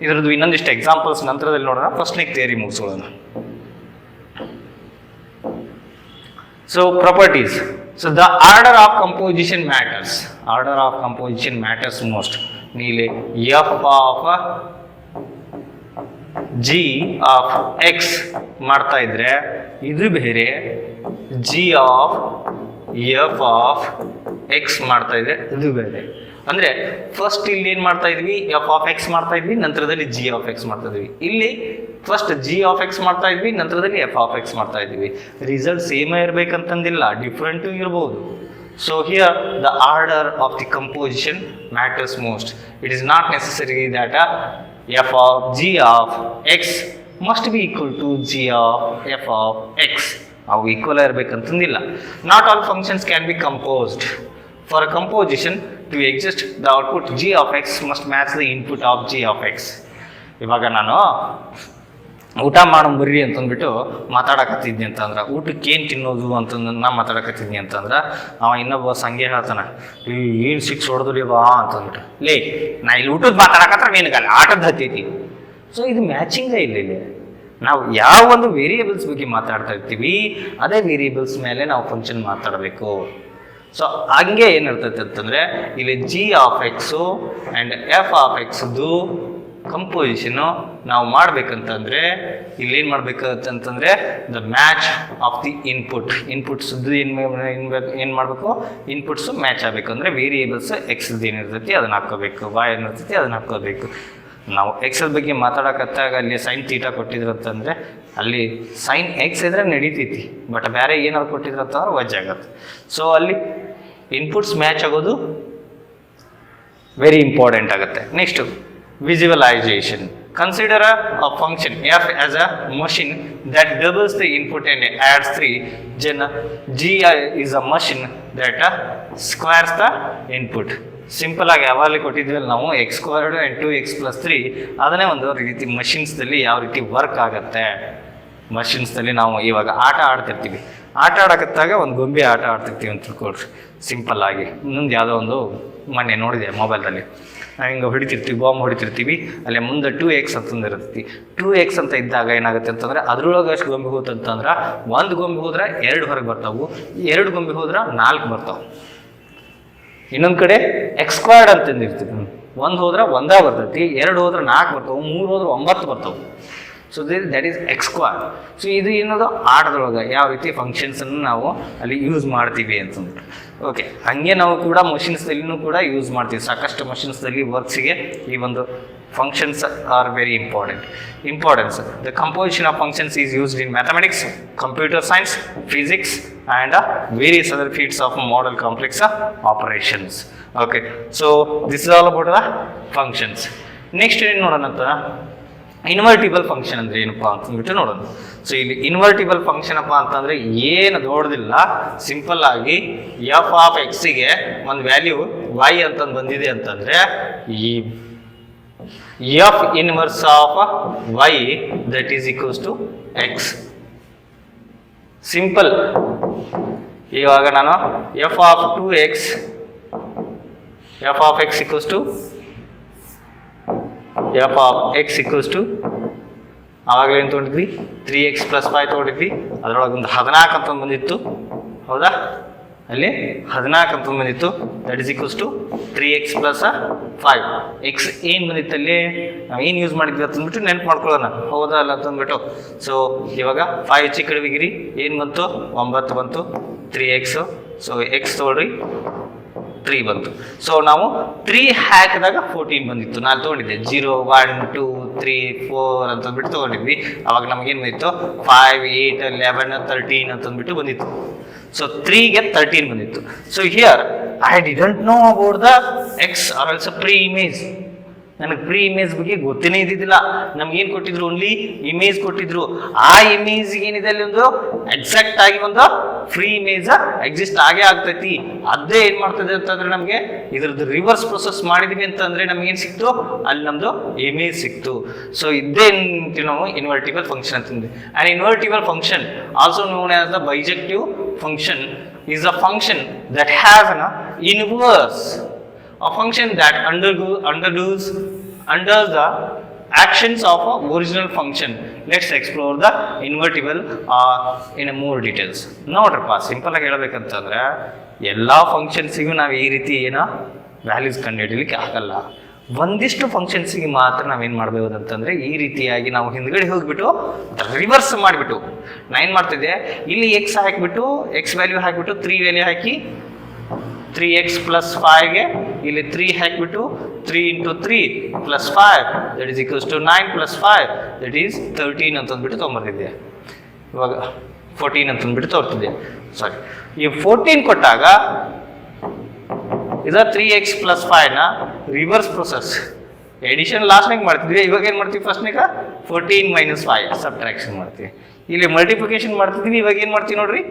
ಇದರದ್ದು ಇನ್ನೊಂದಿಷ್ಟು examples ನಂತರದಲ್ಲಿ ನೋಡೋಣ. ಫಸ್ಟ್ನೇ theory ಮುಗಿಸೋಣ. So properties. So the order of composition matters. Order of composition matters most. ನೀಲಿ f of g of x ಮಾಡ್ತಾ ಇದ್ರೆ ಇದು ಬೇರೆ, g of f of x ಮಾಡ್ತಾ ಇದ್ರೆ ಇದು ಬೇರೆ. ಅಂದ್ರೆ ಫಸ್ಟ್ ಇಲ್ಲಿ ಏನ್ ಮಾಡ್ತಾ ಇದ್ವಿ, ಎಫ್ ಆಫ್ ಎಕ್ಸ್ ಮಾಡ್ತಾ ಇದ್ವಿ, ನಂತರದಲ್ಲಿ ಜಿ ಆಫ್ ಎಕ್ಸ್ ಮಾಡ್ತಾ ಇದ್ವಿ. ಇಲ್ಲಿ ಫಸ್ಟ್ ಜಿ ಆಫ್ ಎಕ್ಸ್ ಮಾಡ್ತಾ ಇದ್ವಿ, ನಂತರದಲ್ಲಿ ಎಫ್ ಆಫ್ ಎಕ್ಸ್ ಮಾಡ್ತಾ ಇದ್ವಿ. ರಿಸಲ್ಟ್ ಸೇಮ್ ಇರ್ಬೇಕಂತಂದಿಲ್ಲ, ಡಿಫ್ರೆಂಟ್ ಇರಬಹುದು. So here the order of the composition matters most. It is not necessary that f of g of x must be equal to g of f of x. ಅವು equal ಇರಬೇಕಂತಂದಿಲ್ಲ. Not all functions can be composed. For a composition to exist, the output g of x must match the input of g of x. ಇವಾಗ ನಾನು ಊಟ ಮಾಡೋ ಬರ್ರಿ ಅಂತಂದ್ಬಿಟ್ಟು ಮಾತಾಡಕತ್ತಿದ್ನಿ ಅಂತಂದ್ರೆ, ಊಟಕ್ಕೆ ಏನು ತಿನ್ನೋದು ಅಂತಂದು ನಾ ಮಾತಾಡಕತ್ತಿದ್ನಿ ಅಂತಂದ್ರೆ, ಅವ ಇನ್ನೊಬ್ಬ ಸಂಗೆ ಹೇಳ್ತಾನೆ, ಏನು ಸಿಕ್ಸ್ ಹೊಡೆದ್ರಿ ಬಾ ಅಂತಂದ್ಬಿಟ್ಟು, ಲೇ ನಾ ಇಲ್ಲಿ ಊಟದ ಮಾತಾಡಕತ್ರ ನಿನಗಲ್ಲ ಆಟದ ಹತ್ತೈತಿ. ಸೊ ಇದು ಮ್ಯಾಚಿಂಗೇ ಇಲ್ಲ. ಇಲ್ಲಿ ನಾವು ಯಾವ ಒಂದು ವೇರಿಯೇಬಲ್ಸ್ ಬಗ್ಗೆ ಮಾತಾಡ್ತಾ ಇರ್ತೀವಿ, ಅದೇ ವೇರಿಯೇಬಲ್ಸ್ ಮೇಲೆ ನಾವು ಫಂಕ್ಷನ್ ಮಾತಾಡಬೇಕು. ಸೊ ಹಂಗೆ ಏನಿರ್ತೈತೆ ಅಂತಂದರೆ, ಇಲ್ಲಿ g of x and f of ಎಕ್ಸ್ದು ಕಂಪೋಸಿಷನು ನಾವು ಮಾಡ್ಬೇಕಂತಂದರೆ ಇಲ್ಲೇನು ಮಾಡ್ಬೇಕಂತಂದರೆ ದ ಮ್ಯಾಚ್ ಆಫ್ ದಿ ಇನ್ಪುಟ್ಸ್ದು ಏನು ಮಾಡಬೇಕು, ಇನ್ಪುಟ್ಸು ಮ್ಯಾಚ್ ಆಗಬೇಕು. ಅಂದರೆ ವೇರಿಯೇಬಲ್ಸ್ ಎಕ್ಸ್ದು ಏನಿರ್ತೈತಿ ಅದನ್ನು ಹಾಕ್ಕೋಬೇಕು, ವಾಯ್ ಏನಿರ್ತೈತಿ ಅದನ್ನು ಹಾಕ್ಕೋಬೇಕು. ನಾವು ಎಕ್ಸಲ್ ಬಗ್ಗೆ ಮಾತಾಡಕತ್ತಾಗ ಅಲ್ಲಿ ಸೈನ್ ತೀಟಾ ಕೊಟ್ಟಿದ್ರು ಅಂತಂದರೆ ಅಲ್ಲಿ ಸೈನ್ ಎಕ್ಸ್ ಇದ್ರೆ ನಡೀತೈತಿ, ಬಟ್ ಬೇರೆ ಏನಾದ್ರು ಕೊಟ್ಟಿದ್ರು ಅಂತಂದ್ರೆ ವಜ್ ಆಗತ್ತೆ. ಸೊ ಅಲ್ಲಿ ಇನ್ಪುಟ್ಸ್ ಮ್ಯಾಚ್ ಆಗೋದು ವೆರಿ ಇಂಪಾರ್ಟೆಂಟ್ ಆಗುತ್ತೆ. Next visualization. Consider a function f as a machine that doubles the input and adds 3. Then g is a machine that squares the input. Simple ಆಗಿ ಯಾವಾಗಲೇ ಕೊಟ್ಟಿದ್ವಲ್ಲ ನಾವು ಎಕ್ಸ್ ಸ್ಕ್ವೇರ್ಡ್ ಆ್ಯಂಡ್ 2x+3, ಅದನ್ನೇ ಒಂದು ರೀತಿ ಮಷಿನ್ಸ್ದಲ್ಲಿ ಯಾವ ರೀತಿ work ಆಗುತ್ತೆ. ಮಷಿನ್ಸ್ದಲ್ಲಿ ನಾವು ಇವಾಗ ಆಟ ಆಡ್ತಿರ್ತೀವಿ, ಆಟ ಆಡಕತ್ತಾಗ ಒಂದು ಗೊಂಬೆ ಆಟ ಆಡ್ತಿರ್ತೀವಿ ಅಂತ ತಿಳ್ಕೊಳ್ರಿ ಸಿಂಪಲ್ ಆಗಿ. ಇನ್ನೊಂದು ಯಾವುದೋ ಒಂದು ಮೊನ್ನೆ ನೋಡಿದೆ ಮೊಬೈಲ್ದಲ್ಲಿ, ನಾವು ಹಿಂಗೆ ಹೊಡಿತಿರ್ತೀವಿ, ಬಾಂಬ್ ಹೊಡಿತಿರ್ತೀವಿ, ಅಲ್ಲೇ ಮುಂದೆ 2x ಅಂತಂದಿರ್ತೈತಿ. 2x ಅಂತ ಇದ್ದಾಗ ಏನಾಗುತ್ತೆ ಅಂತಂದರೆ ಅದ್ರೊಳಗೆ ಅಷ್ಟು ಗೊಂಬೆ ಹೋತಂತಂದ್ರೆ ಒಂದು ಗೊಂಬೆ ಹೋದ್ರೆ 2 ಹೊರಗೆ ಬರ್ತಾವೆ, 2 ಗೊಂಬೆ ಹೋದ್ರೆ 4 ಬರ್ತಾವೆ. ಇನ್ನೊಂದು ಕಡೆ ಎಕ್ಸ್ ಸ್ಕ್ವೇರ್ಡ್ ಅಂತಂದಿರ್ತೀವಿ, 1 ಹೋದ್ರೆ 1 ಬರ್ತೈತಿ, 2 ಹೋದ್ರೆ 4 ಬರ್ತಾವೆ, 3 ಹೋದ್ರೆ 9 ಬರ್ತಾವೆ. So that is X square. So ಇದು ಏನದು ಆಟದೊಳಗೆ ಯಾವ ರೀತಿ ಫಂಕ್ಷನ್ಸನ್ನು ನಾವು ಅಲ್ಲಿ ಯೂಸ್ ಮಾಡ್ತೀವಿ ಅಂತಂದ್ರೆ, ಓಕೆ ಹಾಗೆ ನಾವು ಕೂಡ ಮಷಿನ್ಸ್ದಲ್ಲಿನೂ ಕೂಡ ಯೂಸ್ ಮಾಡ್ತೀವಿ. ಸಾಕಷ್ಟು ಮಷಿನ್ಸ್ದಲ್ಲಿ ವರ್ಕ್ಸಿಗೆ ಈ ಒಂದು functions are very importance. The composition of functions is used in mathematics, computer science, physics and various other fields of model complex operations. Okay, so this is all about the functions. Next ಏನು ನೋಡೋಣ ಅಂತ, invertible function ಅಂದರೆ ಏನಪ್ಪ ಅಂತಂದ್ಬಿಟ್ಟು ನೋಡೋಣ. So ಇಲ್ಲಿ invertible function ಅಪ್ಪ ಅಂತಂದರೆ ಏನು ದೊಡ್ಡದಿಲ್ಲ, ಸಿಂಪಲ್ ಆಗಿ ಎಫ್ ಆಫ್ ಎಕ್ಸಿಗೆ ಒಂದು ವ್ಯಾಲ್ಯೂ ವೈ ಅಂತಂದು ಬಂದಿದೆ ಅಂತಂದರೆ ಈ f inverse of y that is equals to x. Simple. ಇವಾಗ ನಾನು f of 2x f of x equals to f of x equals to ಆವಾಗಲೇ ಏನು ತೊಗೊಂಡಿದ್ವಿ, 3x+5 ತೊಗೊಂಡಿದ್ವಿ. ಅದರೊಳಗೆ ಒಂದು 14 ಅಂತ ಬಂದಿತ್ತು, ಹೌದಾ? ಅಲ್ಲಿ 14 ಅಂತ ಬಂದಿತ್ತು, that is equals to 3x+5. X ಏನು ಬಂದಿತ್ತು ಅಲ್ಲಿ, ನಾವು ಏನು ಯೂಸ್ ಮಾಡಿದ್ವಿ ಅಂತಂದ್ಬಿಟ್ಟು ನೆನಪು ಮಾಡ್ಕೊಳ್ಳೋಣ, ಹೌದಾ ಅಲ್ಲ ಅಂತಂದ್ಬಿಟ್ಟು. ಸೊ ಇವಾಗ 5 ಹೆಚ್ಚು ಕಡಿಮೆಗಿರಿ ಏನು ಬಂತು, 9 ಬಂತು, 3x. ಸೊ ಎಕ್ಸ್ ತೊಗೊಳ್ರಿ, 3 ಬಂತು. ಸೊ ನಾವು 3 ಹಾಕಿದಾಗ 14 ಬಂದಿತ್ತು. ನಾನು ತೊಗೊಂಡಿದ್ದೆ 0 1 2 3 4 ಅಂತಂದ್ಬಿಟ್ಟು ತೊಗೊಂಡಿದ್ವಿ. ಅವಾಗ ನಮಗೇನು ಬಂದಿತ್ತು, 5 8 11 13 ಅಂತಂದ್ಬಿಟ್ಟು ಬಂದಿತ್ತು. ಸೊ 3ಗೆ 13 ಬಂದಿತ್ತು. So here I didn't know about the x are also pre image. ನನಗೆ ಪ್ರೀ ಇಮೇಜ್ ಬಗ್ಗೆ ಗೊತ್ತೇ ಇದ್ದಿದ್ದಿಲ್ಲ. ನಮ್ಗೇನು ಕೊಟ್ಟಿದ್ರು, ಓನ್ಲಿ ಇಮೇಜ್ ಕೊಟ್ಟಿದ್ರು. ಆ ಇಮೇಜ್ಗೆ ಏನಿದೆ ಅಲ್ಲಿ ಒಂದು ಎಕ್ಸಾಕ್ಟ್ ಆಗಿ ಒಂದು ಫ್ರೀ ಇಮೇಜ್ ಎಕ್ಸಿಸ್ಟ್ ಆಗೇ ಆಗ್ತೈತಿ. ಅದೇ ಏನು ಮಾಡ್ತದೆ ಅಂತಂದ್ರೆ ನಮಗೆ ಇದ್ರದ್ದು ರಿವರ್ಸ್ ಪ್ರೊಸೆಸ್ ಮಾಡಿದ್ವಿ ಅಂತಂದ್ರೆ ನಮ್ಗೇನು ಸಿಕ್ತು, ಅಲ್ಲಿ ನಮ್ದು ಇಮೇಜ್ ಸಿಕ್ತು. ಸೊ ಇದೇ ನಾವು ಇನ್ವರ್ಟಿಬಲ್ ಫಂಕ್ಷನ್ ಅಂತಂದ್ವಿ. And invertible function also known as the bijective function is a function that has an inverse. A function that undergoes the actions of a original function. Let's explore the invertible in more details. ನೋಡ್ರಪ್ಪ, simple ಆಗಿ ಹೇಳ್ಬೇಕಂತಂದ್ರೆ ಎಲ್ಲ ಫಂಕ್ಷನ್ಸಿಗೂ ನಾವು ಈ ರೀತಿ ಏನೋ values ಕಂಡುಹಿಡಲಿಕ್ಕೆ ಆಗಲ್ಲ. ಒಂದಿಷ್ಟು ಫಂಕ್ಷನ್ಸಿಗೆ ಮಾತ್ರ ನಾವೇನು ಮಾಡಬಹುದು ಅಂತಂದರೆ ಈ ರೀತಿಯಾಗಿ ನಾವು ಹಿಂದ್ಗಡೆ ಹೋಗಿಬಿಟ್ಟು ರಿವರ್ಸ್ ಮಾಡಿಬಿಟ್ಟು ನಾನು ಏನು ಮಾಡ್ತಿದ್ದೆ, ಇಲ್ಲಿ ಎಕ್ಸ್ ಹಾಕಿಬಿಟ್ಟು ಎಕ್ಸ್ ವ್ಯಾಲ್ಯೂ ಹಾಕಿಬಿಟ್ಟು 3 ವ್ಯಾಲ್ಯೂ ಹಾಕಿ 3x+5ಗೆ ಇಲ್ಲಿ 3 ಹಾಕಿಬಿಟ್ಟು 3 × 3 + 5 that is equals to 9 + 5 that is 13 ಅಂತ ಅಂದ್ಬಿಟ್ಟು ತೊಗೊಂಬರ್ತಿದ್ದೆ. ಇವಾಗ 14 ಅಂತ ಅಂದ್ಬಿಟ್ಟು ತೋರ್ತಿದ್ದೆ. ಸಾರಿ, ಈ 14 ಕೊಟ್ಟಾಗ ಇದು 3x + 5 ನ ರಿವರ್ಸ್ ಪ್ರೊಸೆಸ್. ಎಡಿಷನ್ ಲಾಸ್ಟ್ನಾಗ ಮಾಡ್ತಿದ್ವಿ, ಇವಾಗ ಏನು ಮಾಡ್ತೀವಿ ಫಸ್ಟ್ನಾಗ 14 - 5 ಸಬ್ಟ್ರಾಕ್ಷನ್ ಮಾಡ್ತೀವಿ. ಇಲ್ಲಿ ಮಲ್ಟಿಪ್ಲಿಕೇಶನ್ ಮಾಡ್ತಿದ್ವಿ, ಇವಾಗ ಏನು ಮಾಡ್ತೀವಿ ನೋಡ್ರಿ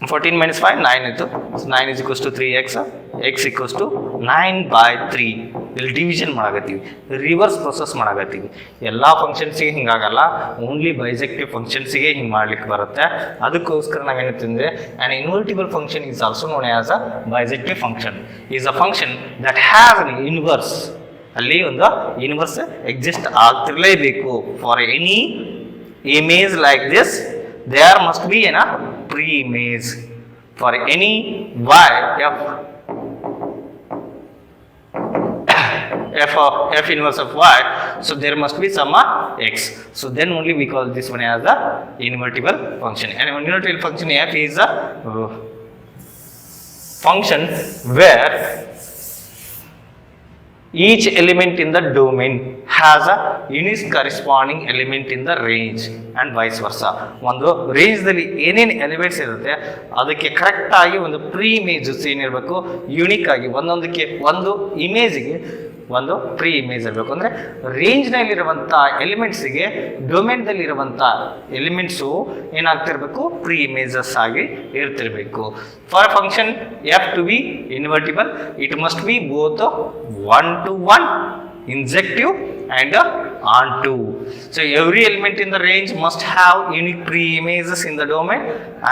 14 - 5 9 ಇತ್ತು. 9 = 3x, x = 9/3. ಇಲ್ಲಿ ಡಿವಿಷನ್ ಮಾಡಾಕತ್ತೀವಿ, ರಿವರ್ಸ್ ಪ್ರೊಸೆಸ್ ಮಾಡಾಕತ್ತೀವಿ. ಎಲ್ಲ ಫಂಕ್ಷನ್ಸಿಗೆ ಹಿಂಗಾಗಲ್ಲ, ಓನ್ಲಿ ಬೈಜೆಕ್ಟಿವ್ ಫಂಕ್ಷನ್ಸಿಗೆ ಹಿಂಗೆ ಮಾಡ್ಲಿಕ್ಕೆ ಬರುತ್ತೆ. ಅದಕ್ಕೋಸ್ಕರ ನಾವೇನಂತಂದರೆ an invertible function is also known as a bijective function. Is a function that has an inverse. ಅಲ್ಲಿ ಒಂದು ಇನ್ವರ್ಸ್ ಎಕ್ಸಿಸ್ಟ್ ಆಗ್ತಿರಲೇಬೇಕು. For any image like this there must be a pre-image for any y f inverse of y, so there must be some x. So then only we call this one as the invertible function. And invertible function f is a function where each element in the domain has a unique corresponding element in the range and vice versa. ಒಂದು ರೇಂಜ್ದಲ್ಲಿ ಏನೇನು elements ಇರುತ್ತೆ ಅದಕ್ಕೆ correct ಆಗಿ ಒಂದು pre images ಏನಿರಬೇಕು, unique ಆಗಿ ಒಂದೊಂದಕ್ಕೆ ಒಂದು ಇಮೇಜಿಗೆ ಒಂದು ಪ್ರೀ ಇಮೇಜ್ ಇರಬೇಕು. ಅಂದರೆ ರೇಂಜ್ನಲ್ಲಿರುವಂಥ ಎಲಿಮೆಂಟ್ಸಿಗೆ ಡೊಮೇನ್ದಲ್ಲಿರುವಂಥ ಎಲಿಮೆಂಟ್ಸು ಏನಾಗ್ತಿರ್ಬೇಕು, ಪ್ರೀ ಇಮೇಜಸ್ ಆಗಿ ಇರ್ತಿರ್ಬೇಕು. For function f to be invertible it must be both 1-to-1 injective and onto. So every element in the range must have unique pre-images in the domain,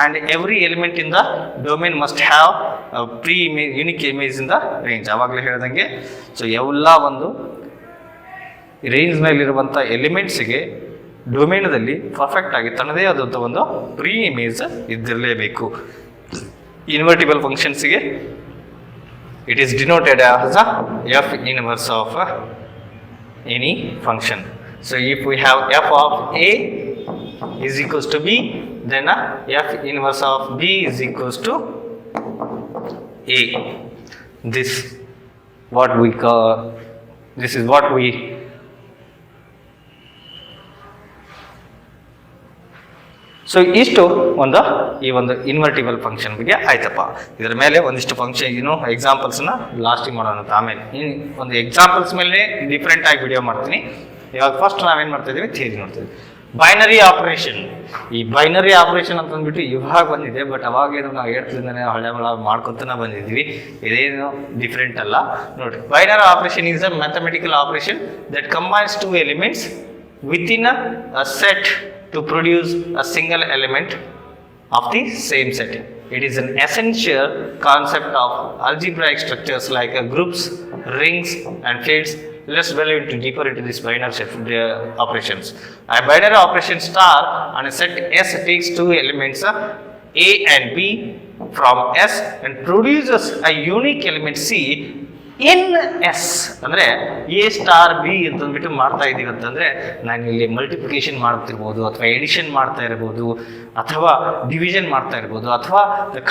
and every element in the domain must have a pre-image unique image in the range. ಆವಾಗಲೇ ಹೇಳಿದಂಗೆ so ಎಲ್ಲ ಒಂದು ರೇಂಜ್ನಲ್ಲಿರುವಂಥ ಎಲಿಮೆಂಟ್ಸಿಗೆ ಡೊಮೇನ್ದಲ್ಲಿ perfect ಆಗಿ ತನ್ನದೇ ಆದಂಥ ಒಂದು pre image ಇದ್ದಿರಲೇಬೇಕು. Invertible ಫಂಕ್ಷನ್ಸಿಗೆ it is denoted as a f inverse of any function. So if we have f of a is equals to b, then f inverse of b is equals to a. This is what we so ಇಷ್ಟು ಈ ಒಂದು invertible function ಬಗ್ಗೆ ಆಯ್ತಪ್ಪ. ಇದರ ಮೇಲೆ ಒಂದಿಷ್ಟು function ಎಕ್ಸಾಂಪಲ್ಸ್ನ ಲಾಸ್ಟಿಗೆ ಮಾಡೋಣ ಅಂತ. ಆಮೇಲೆ ಒಂದು ಎಕ್ಸಾಂಪಲ್ಸ್ ಮೇಲೆ ಡಿಫ್ರೆಂಟ್ ಆಗಿ ವಿಡಿಯೋ ಮಾಡ್ತೀನಿ. ಇವಾಗ ಫಸ್ಟ್ ನಾವೇನು ಮಾಡ್ತಾ ಇದ್ದೀವಿ, ಥಿಯರಿ ನೋಡ್ತೀವಿ. Binary operation. ಈ ಬೈನರಿ ಆಪರೇಷನ್ ಅಂತ ಅಂದ್ಬಿಟ್ಟು ಇವಾಗ ಬಂದಿದೆ, ಬಟ್ ಅವಾಗೇನು ನಾವು ಹೇಳ್ತಿದ್ದಾನೆ ಹಳೆ ಮಾಡ್ಕೊತಾನೆ ಬಂದಿದ್ದೀವಿ. ಇದೇನು ಡಿಫ್ರೆಂಟ್ ಅಲ್ಲ ನೋಡಿರಿ. Binary operation is a mathematical operation that combines 2 elements within a set to produce a single element of the same set. It is an essential concept of algebraic structures like groups, rings and fields. Let's delve deeper into this binary set operations. A binary operation star on a set S takes 2 elements A and B from S and produces a unique element C in S. ಅಂದರೆ A star B ಅಂತಂದ್ಬಿಟ್ಟು ಮಾಡ್ತಾ ಇದ್ದೀವಿ ಅಂತಂದರೆ ನಾನು ಇಲ್ಲಿ multiplication ಮಾಡ್ತಿರ್ಬೋದು, ಅಥವಾ edition ಮಾಡ್ತಾ ಇರ್ಬೋದು, ಅಥವಾ ಡಿವಿಷನ್ ಮಾಡ್ತಾ ಇರ್ಬೋದು, ಅಥವಾ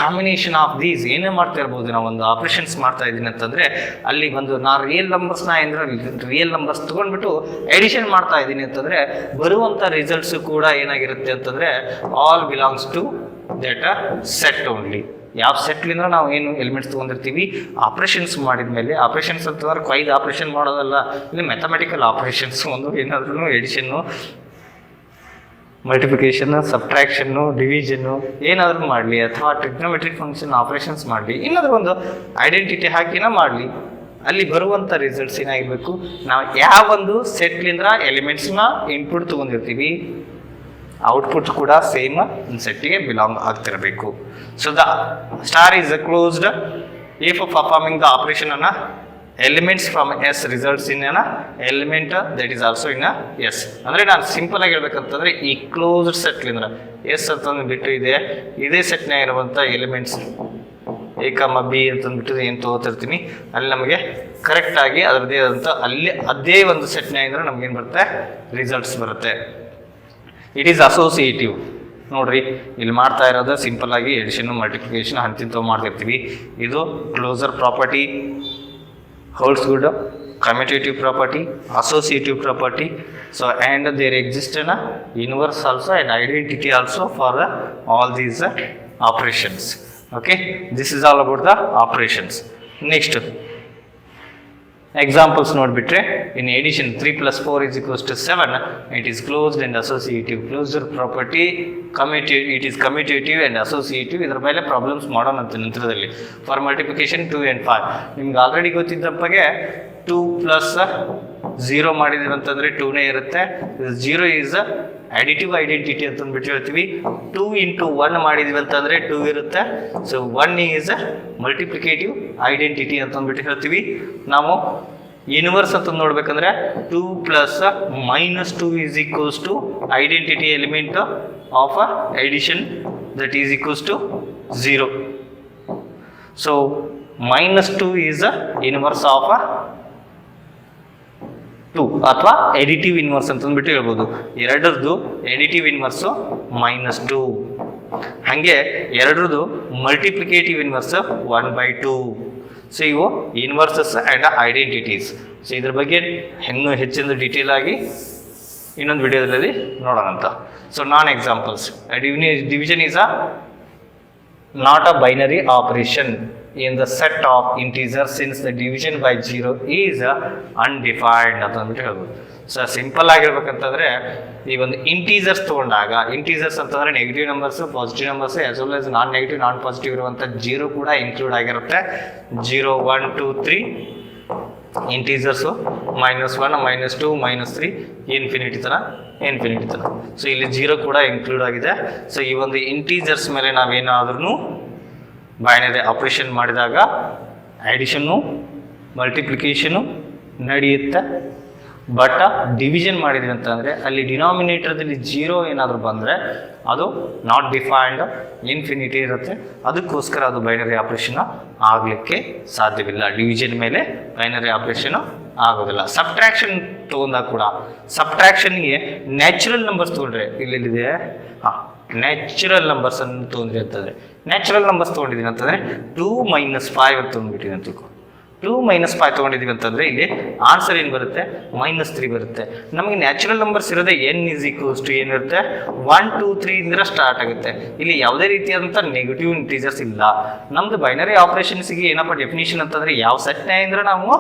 ಕಾಂಬಿನೇಷನ್ ಆಫ್ ದೀಸ್ ಏನೇ ಮಾಡ್ತಾ ಇರ್ಬೋದು. ನಾವು ಒಂದು ಆಪರೇಷನ್ಸ್ ಮಾಡ್ತಾ ಇದ್ದೀನಿ ಅಂತಂದರೆ ಅಲ್ಲಿ ಒಂದು ನಾನು ರಿಯಲ್ ನಂಬರ್ಸ್ನ ರಿಯಲ್ ನಂಬರ್ಸ್ ತೊಗೊಂಡ್ಬಿಟ್ಟು ಎಡಿಷನ್ ಮಾಡ್ತಾ ಇದ್ದೀನಿ ಅಂತಂದರೆ ಬರುವಂಥ ರಿಸಲ್ಟ್ಸು ಕೂಡ ಏನಾಗಿರುತ್ತೆ ಅಂತಂದರೆ all belongs to that set only. ಯಾವ ಸೆಟ್ಲಿಂದ ನಾವು ಏನು ಎಲಿಮೆಂಟ್ಸ್ ತೊಗೊಂಡಿರ್ತೀವಿ ಆಪ್ರೇಷನ್ಸ್ ಮಾಡಿದ ಮೇಲೆ. ಆಪ್ರೇಷನ್ಸ್ ಅಂತಂದ್ರೆ 5 ಆಪ್ರೇಷನ್ ಮಾಡೋದಲ್ಲ, ಇಲ್ಲಿ ಮ್ಯಾಥಮೆಟಿಕಲ್ ಆಪ್ರೇಷನ್ಸ್ ಒಂದು ಏನಾದ್ರೂ ಎಡಿಷನ್ನು, ಮಲ್ಟಿಪ್ಲಿಕೇಶನ್, ಸಬ್ಟ್ರಾಕ್ಷನ್ನು, ಡಿವಿಷನ್ನು ಏನಾದರೂ ಮಾಡಲಿ, ಅಥವಾ ಟ್ರಿಗ್ನೋಮೆಟ್ರಿಕ್ ಫಂಕ್ಷನ್ ಆಪ್ರೇಷನ್ಸ್ ಮಾಡಲಿ, ಏನಾದರೂ ಒಂದು ಐಡೆಂಟಿಟಿ ಹಾಕಿನ ಮಾಡಲಿ, ಅಲ್ಲಿ ಬರುವಂಥ ರಿಸಲ್ಟ್ಸ್ ಏನಾಗಿರಬೇಕು, ನಾವು ಯಾವ ಒಂದು ಸೆಟ್ಲಿಂದ ಎಲಿಮೆಂಟ್ಸ್ನ ಇನ್ಪುಟ್ ತೊಗೊಂಡಿರ್ತೀವಿ ಔಟ್ಪುಟ್ ಕೂಡ ಸೇಮ್ ಒಂದು ಸೆಟ್ಟಿಗೆ ಬಿಲಾಂಗ್ ಆಗ್ತಿರಬೇಕು. So the star is closed if performing the operation on elements from S results in an element that is also in S. ಅಂದರೆ ನಾನು ಸಿಂಪಲ್ ಆಗಿ ಹೇಳ್ಬೇಕಂತಂದ್ರೆ ಈ ಕ್ಲೋಸ್ಡ್ ಸೆಟ್ಲಿಂದ ಎಸ್ ಅಂತಂದು ಬಿಟ್ಟು ಇದೇ ಸೆಟ್ನಾಗ ಇರುವಂಥ ಎಲಿಮೆಂಟ್ಸ್ ಎ ಕಮ ಬಿ ಅಂತಂದ್ಬಿಟ್ಟು ಏನು ತೊಗೋತಿರ್ತೀನಿ ಅಲ್ಲಿ ನಮಗೆ ಕರೆಕ್ಟಾಗಿ ಅದರದ್ದೇ ಆದಂಥ ಅಲ್ಲಿ ಅದೇ ಒಂದು ಸೆಟ್ನಾಗಿಂದ್ರೆ ನಮ್ಗೇನು ಬರುತ್ತೆ, ರಿಸಲ್ಟ್ಸ್ ಬರುತ್ತೆ. It is associative. ನೋಡ್ರಿ ಇಲ್ಲಿ ಮಾಡ್ತಾ ಇರೋದು ಸಿಂಪಲ್ ಆಗಿ ಎಡಿಷನ್, ಮಲ್ಟಿಪ್ಲಿಕೇಶನ್ ಹಂತಿಂತ ಮಾಡ್ತಿರ್ತೀವಿ. ಇದು closure property holds good commutative property, associative property. So and there exists an inverse also and identity also for all these operations. Okay, this is all about the operations. Next examples ನೋಡ್ಬಿಟ್ರೆ in addition 3 plus 4 is equals to 7, it is closed and associative. Closure property it is commutative and associative. ಇದರ ಮೇಲೆ problems ಮಾಡೋಣ ಅಂತ ನಂತರದಲ್ಲಿ. For multiplication 2 and 5 ನಿಮ್ಗೆ already ಗೊತ್ತಿದ್ದಪ್ಪಗೆ 2 plus 0 ಮಾಡಿದೀವಿ ಅಂತಂದ್ರೆ 2ನೇ ಇರುತ್ತೆ. 0 ಈಸ್ ಅಡಿಟಿವ್ ಐಡೆಂಟಿಟಿ ಅಂತ ಅಂದ್ಬಿಟ್ಟು ಹೇಳ್ತೀವಿ. 2 into 1 ಮಾಡಿದೀವಿ ಅಂತಂದ್ರೆ 2 ಇರುತ್ತೆ. ಸೊ 1 ಈಸ್ ಮಲ್ಟಿಪ್ಲಿಕೇಟಿವ್ ಐಡೆಂಟಿಟಿ ಅಂತ ಅಂದ್ಬಿಟ್ಟು ಹೇಳ್ತೀವಿ. ನಾವು ಇನ್ವರ್ಸ್ ಅಂತ ನೋಡ್ಬೇಕಂದ್ರೆ 2 plus -2 is equals to identity element of addition, that is equals to 0. So -2 is inverse of 2 ಅಥವಾ ಎಡಿಟಿವ್ ಇನ್ವರ್ಸ್ ಅಂತ ಅಂದ್ಬಿಟ್ಟು ಹೇಳ್ಬೋದು. ಎರಡರದ್ದು ಎಡಿಟಿವ್ ಇನ್ವರ್ಸು -2, ಹಾಗೆ ಎರಡರದ್ದು ಮಲ್ಟಿಪ್ಲಿಕೇಟಿವ್ ಇನ್ವರ್ಸ್ 1/2. ಸೊ ಇವು ಇನ್ವರ್ಸಸ್ ಆ್ಯಂಡ್ ಐಡೆಂಟಿಟೀಸ್. ಸೊ ಇದ್ರ ಬಗ್ಗೆ ಇನ್ನೂ ಹೆಚ್ಚಿನ ಡೀಟೇಲ್ ಆಗಿ ಇನ್ನೊಂದು ವಿಡಿಯೋದಲ್ಲಿ ನೋಡೋಣ ಅಂತ. So non examples. Division is not a binary operation in the set of integers since the division by 0 is undefined ಅಂತ ಅಂದ್ಬಿಟ್ಟು ಹೇಳ್ಬೋದು. ಸೊ ಸಿಂಪಲ್ ಆಗಿರ್ಬೇಕಂತಂದ್ರೆ ಈ ಒಂದು ಇಂಟೀಜರ್ಸ್ ತೊಗೊಂಡಾಗ, ಇಂಟೀಜರ್ಸ್ ಅಂತಂದ್ರೆ negative numbers, positive numbers as well as non negative non positive ಇರುವಂಥ 0 ಕೂಡ include ಆಗಿರುತ್ತೆ. 0 1 2 3 ಇಂಟೀಜರ್ಸು, -1 -2 -3 ಇನ್ಫಿನಿಟಿ ತನ. ಸೊ ಇಲ್ಲಿ 0 ಕೂಡ ಇನ್ಕ್ಲೂಡ್ ಆಗಿದೆ. ಸೊ ಈ ಒಂದು ಇಂಟೀಜರ್ಸ್ ಮೇಲೆ ನಾವೇನಾದ್ರೂ ಬೈನರಿ ಆಪರೇಷನ್ ಮಾಡಿದಾಗ ಅಡಿಷನ್ನು ಮಲ್ಟಿಪ್ಲಿಕೇಶನು ನಡೆಯುತ್ತೆ. ಬಟ್ ಡಿವಿಷನ್ ಮಾಡಿದ್ವಿ ಅಂತಂದರೆ ಅಲ್ಲಿ ಡಿನಾಮಿನೇಟರ್ದಲ್ಲಿ 0 ಏನಾದರೂ ಬಂದರೆ ಅದು ನಾಟ್ ಡಿಫೈನ್ಡ್, ಇನ್ಫಿನಿಟಿ ಇರುತ್ತೆ. ಅದಕ್ಕೋಸ್ಕರ ಅದು ಬೈನರಿ ಆಪರೇಷನ್ ಆಗಲಿಕ್ಕೆ ಸಾಧ್ಯವಿಲ್ಲ. ಡಿವಿಷನ್ ಮೇಲೆ ಬೈನರಿ ಆಪರೇಷನ್ ಆಗೋದಿಲ್ಲ. ಸಬ್ಟ್ರಾಕ್ಷನ್ ತೊಗೊಂಡಾಗ ಕೂಡ ಸಬ್ಟ್ರಾಕ್ಷನ್ಗೆ ನ್ಯಾಚುರಲ್ ನಂಬರ್ಸ್ ತೊಗೊಂಡ್ರೆ ಇಲ್ಲಿದೆ ನ್ಯಾಚುರಲ್ ನಂಬರ್ಸ್ ಅನ್ನು ತೊಗೊಂಡ್ರಿ ಅಂತಂದರೆ, ನ್ಯಾಚುರಲ್ ನಂಬರ್ಸ್ ತೊಗೊಂಡಿದ್ದೀನಿ ಅಂತಂದರೆ 2 - 5 ಅಂತ ತೊಗೊಂಡ್ಬಿಟ್ಟಿದೆ ಅಂತ. 2 - 5 ತೊಗೊಂಡಿದ್ದೀವಿ ಅಂತಂದರೆ ಇಲ್ಲಿ ಆನ್ಸರ್ ಏನು ಬರುತ್ತೆ? -3 ಬರುತ್ತೆ. ನಮಗೆ ನ್ಯಾಚುರಲ್ ನಂಬರ್ಸ್ ಇರೋದೇ n ಈಸ್ ಈಕ್ವಲ್ಸ್ ಟು ಏನಿರುತ್ತೆ 1 2 3 ಇಂದ ಸ್ಟಾರ್ಟ್ ಆಗುತ್ತೆ. ಇಲ್ಲಿ ಯಾವುದೇ ರೀತಿಯಾದಂಥ ನೆಗೆಟಿವ್ ಇಂಟೀಜರ್ಸ್ ಇಲ್ಲ. ನಮ್ದು ಬೈನರಿ ಆಪರೇಷನ್ಸ್ಗೆ ಏನಪ್ಪ ಡೆಫಿನೇಷನ್ ಅಂತಂದರೆ ಯಾವ ಸೆಟ್ನಾಗ ಅಂದ್ರೆ ನಾವು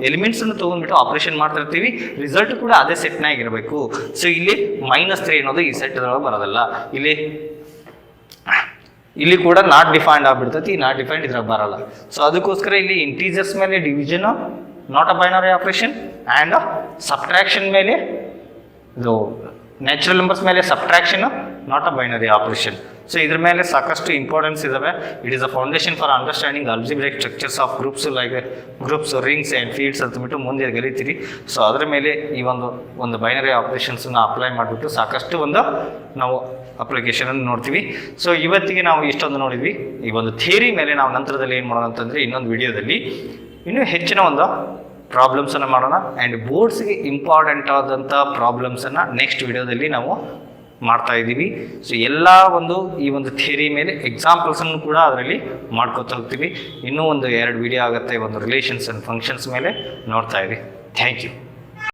ಎಲಿಮೆಂಟ್ಸನ್ನು ತೊಗೊಂಡ್ಬಿಟ್ಟು ಆಪರೇಷನ್ ಮಾಡ್ತಾ ಇರ್ತೀವಿ, ರಿಸಲ್ಟ್ ಕೂಡ ಅದೇ ಸೆಟ್ನಾಗ ಇರಬೇಕು. ಸೊ ಇಲ್ಲಿ -3 ಅನ್ನೋದು ಈ ಸೆಟ್ ಬರೋದಲ್ಲ. ಇಲ್ಲಿ ಕೂಡ ನಾಟ್ ಡಿಫೈನ್ಡ್ ಆಗ್ಬಿಡ್ತೈತಿ, ನಾಟ್ ಡಿಫೈನ್ಡ್ ಇದ್ರಾಗ ಬರಲ್ಲ. ಸೊ ಅದಕ್ಕೋಸ್ಕರ ಇಲ್ಲಿ ಇಂಟೀಜರ್ಸ್ ಮೇಲೆ division not a binary operation and subtraction ಮೇಲೆ ಇದು ನ್ಯಾಚುರಲ್ ನಂಬರ್ಸ್ ಮೇಲೆ subtraction not a binary operation. So ಇದ್ರ ಮೇಲೆ ಸಾಕಷ್ಟು ಇಂಪಾರ್ಟೆನ್ಸ್ ಇದಾವೆ. It is a foundation for understanding algebraic structures of groups like groups, rings and fields ಅಂತಬಿಟ್ಟು ಮುಂದೆ ಕಲಿತೀರಿ. ಸೊ ಅದರ ಮೇಲೆ ಈ ಒಂದು ಬೈನರಿ ಆಪರೇಷನ್ಸನ್ನ ಅಪ್ಲೈ ಮಾಡಿಬಿಟ್ಟು ಸಾಕಷ್ಟು ನಾವು ಅಪ್ಲಿಕೇಶನ್ ನೋಡ್ತೀವಿ. ಸೊ ಇವತ್ತಿಗೆ ನಾವು ಇಷ್ಟೊಂದು ನೋಡಿದ್ವಿ. ಈ ಒಂದು ಥಿಯರಿ ಮೇಲೆ ನಾವು ನಂತರದಲ್ಲಿ ಏನು ಮಾಡೋಣ ಅಂತಂದರೆ ಇನ್ನೊಂದು ವಿಡಿಯೋದಲ್ಲಿ ಇನ್ನೂ ಹೆಚ್ಚಿನ ಪ್ರಾಬ್ಲಮ್ಸನ್ನು ಮಾಡೋಣ. ಆ್ಯಂಡ್ ಬೋರ್ಡ್ಸ್ಗೆ ಇಂಪಾರ್ಟೆಂಟ್ ಆದಂಥ ಪ್ರಾಬ್ಲಮ್ಸನ್ನು ನೆಕ್ಸ್ಟ್ ವಿಡಿಯೋದಲ್ಲಿ ನಾವು ಮಾಡ್ತಾ ಇದ್ದೀವಿ. ಸೊ ಎಲ್ಲ ಈ ಒಂದು ಥಿಯರಿ ಮೇಲೆ ಎಕ್ಸಾಂಪಲ್ಸನ್ನು ಕೂಡ ಅದರಲ್ಲಿ ಮಾಡ್ಕೊತಾ ಹೋಗ್ತೀವಿ. ಇನ್ನೂ 2 ವಿಡಿಯೋ ಆಗುತ್ತೆ ರಿಲೇಷನ್ಸ್ ಆ್ಯಂಡ್ ಫಂಕ್ಷನ್ಸ್ ಮೇಲೆ ನೋಡ್ತಾ ಇರಿ. Thank you.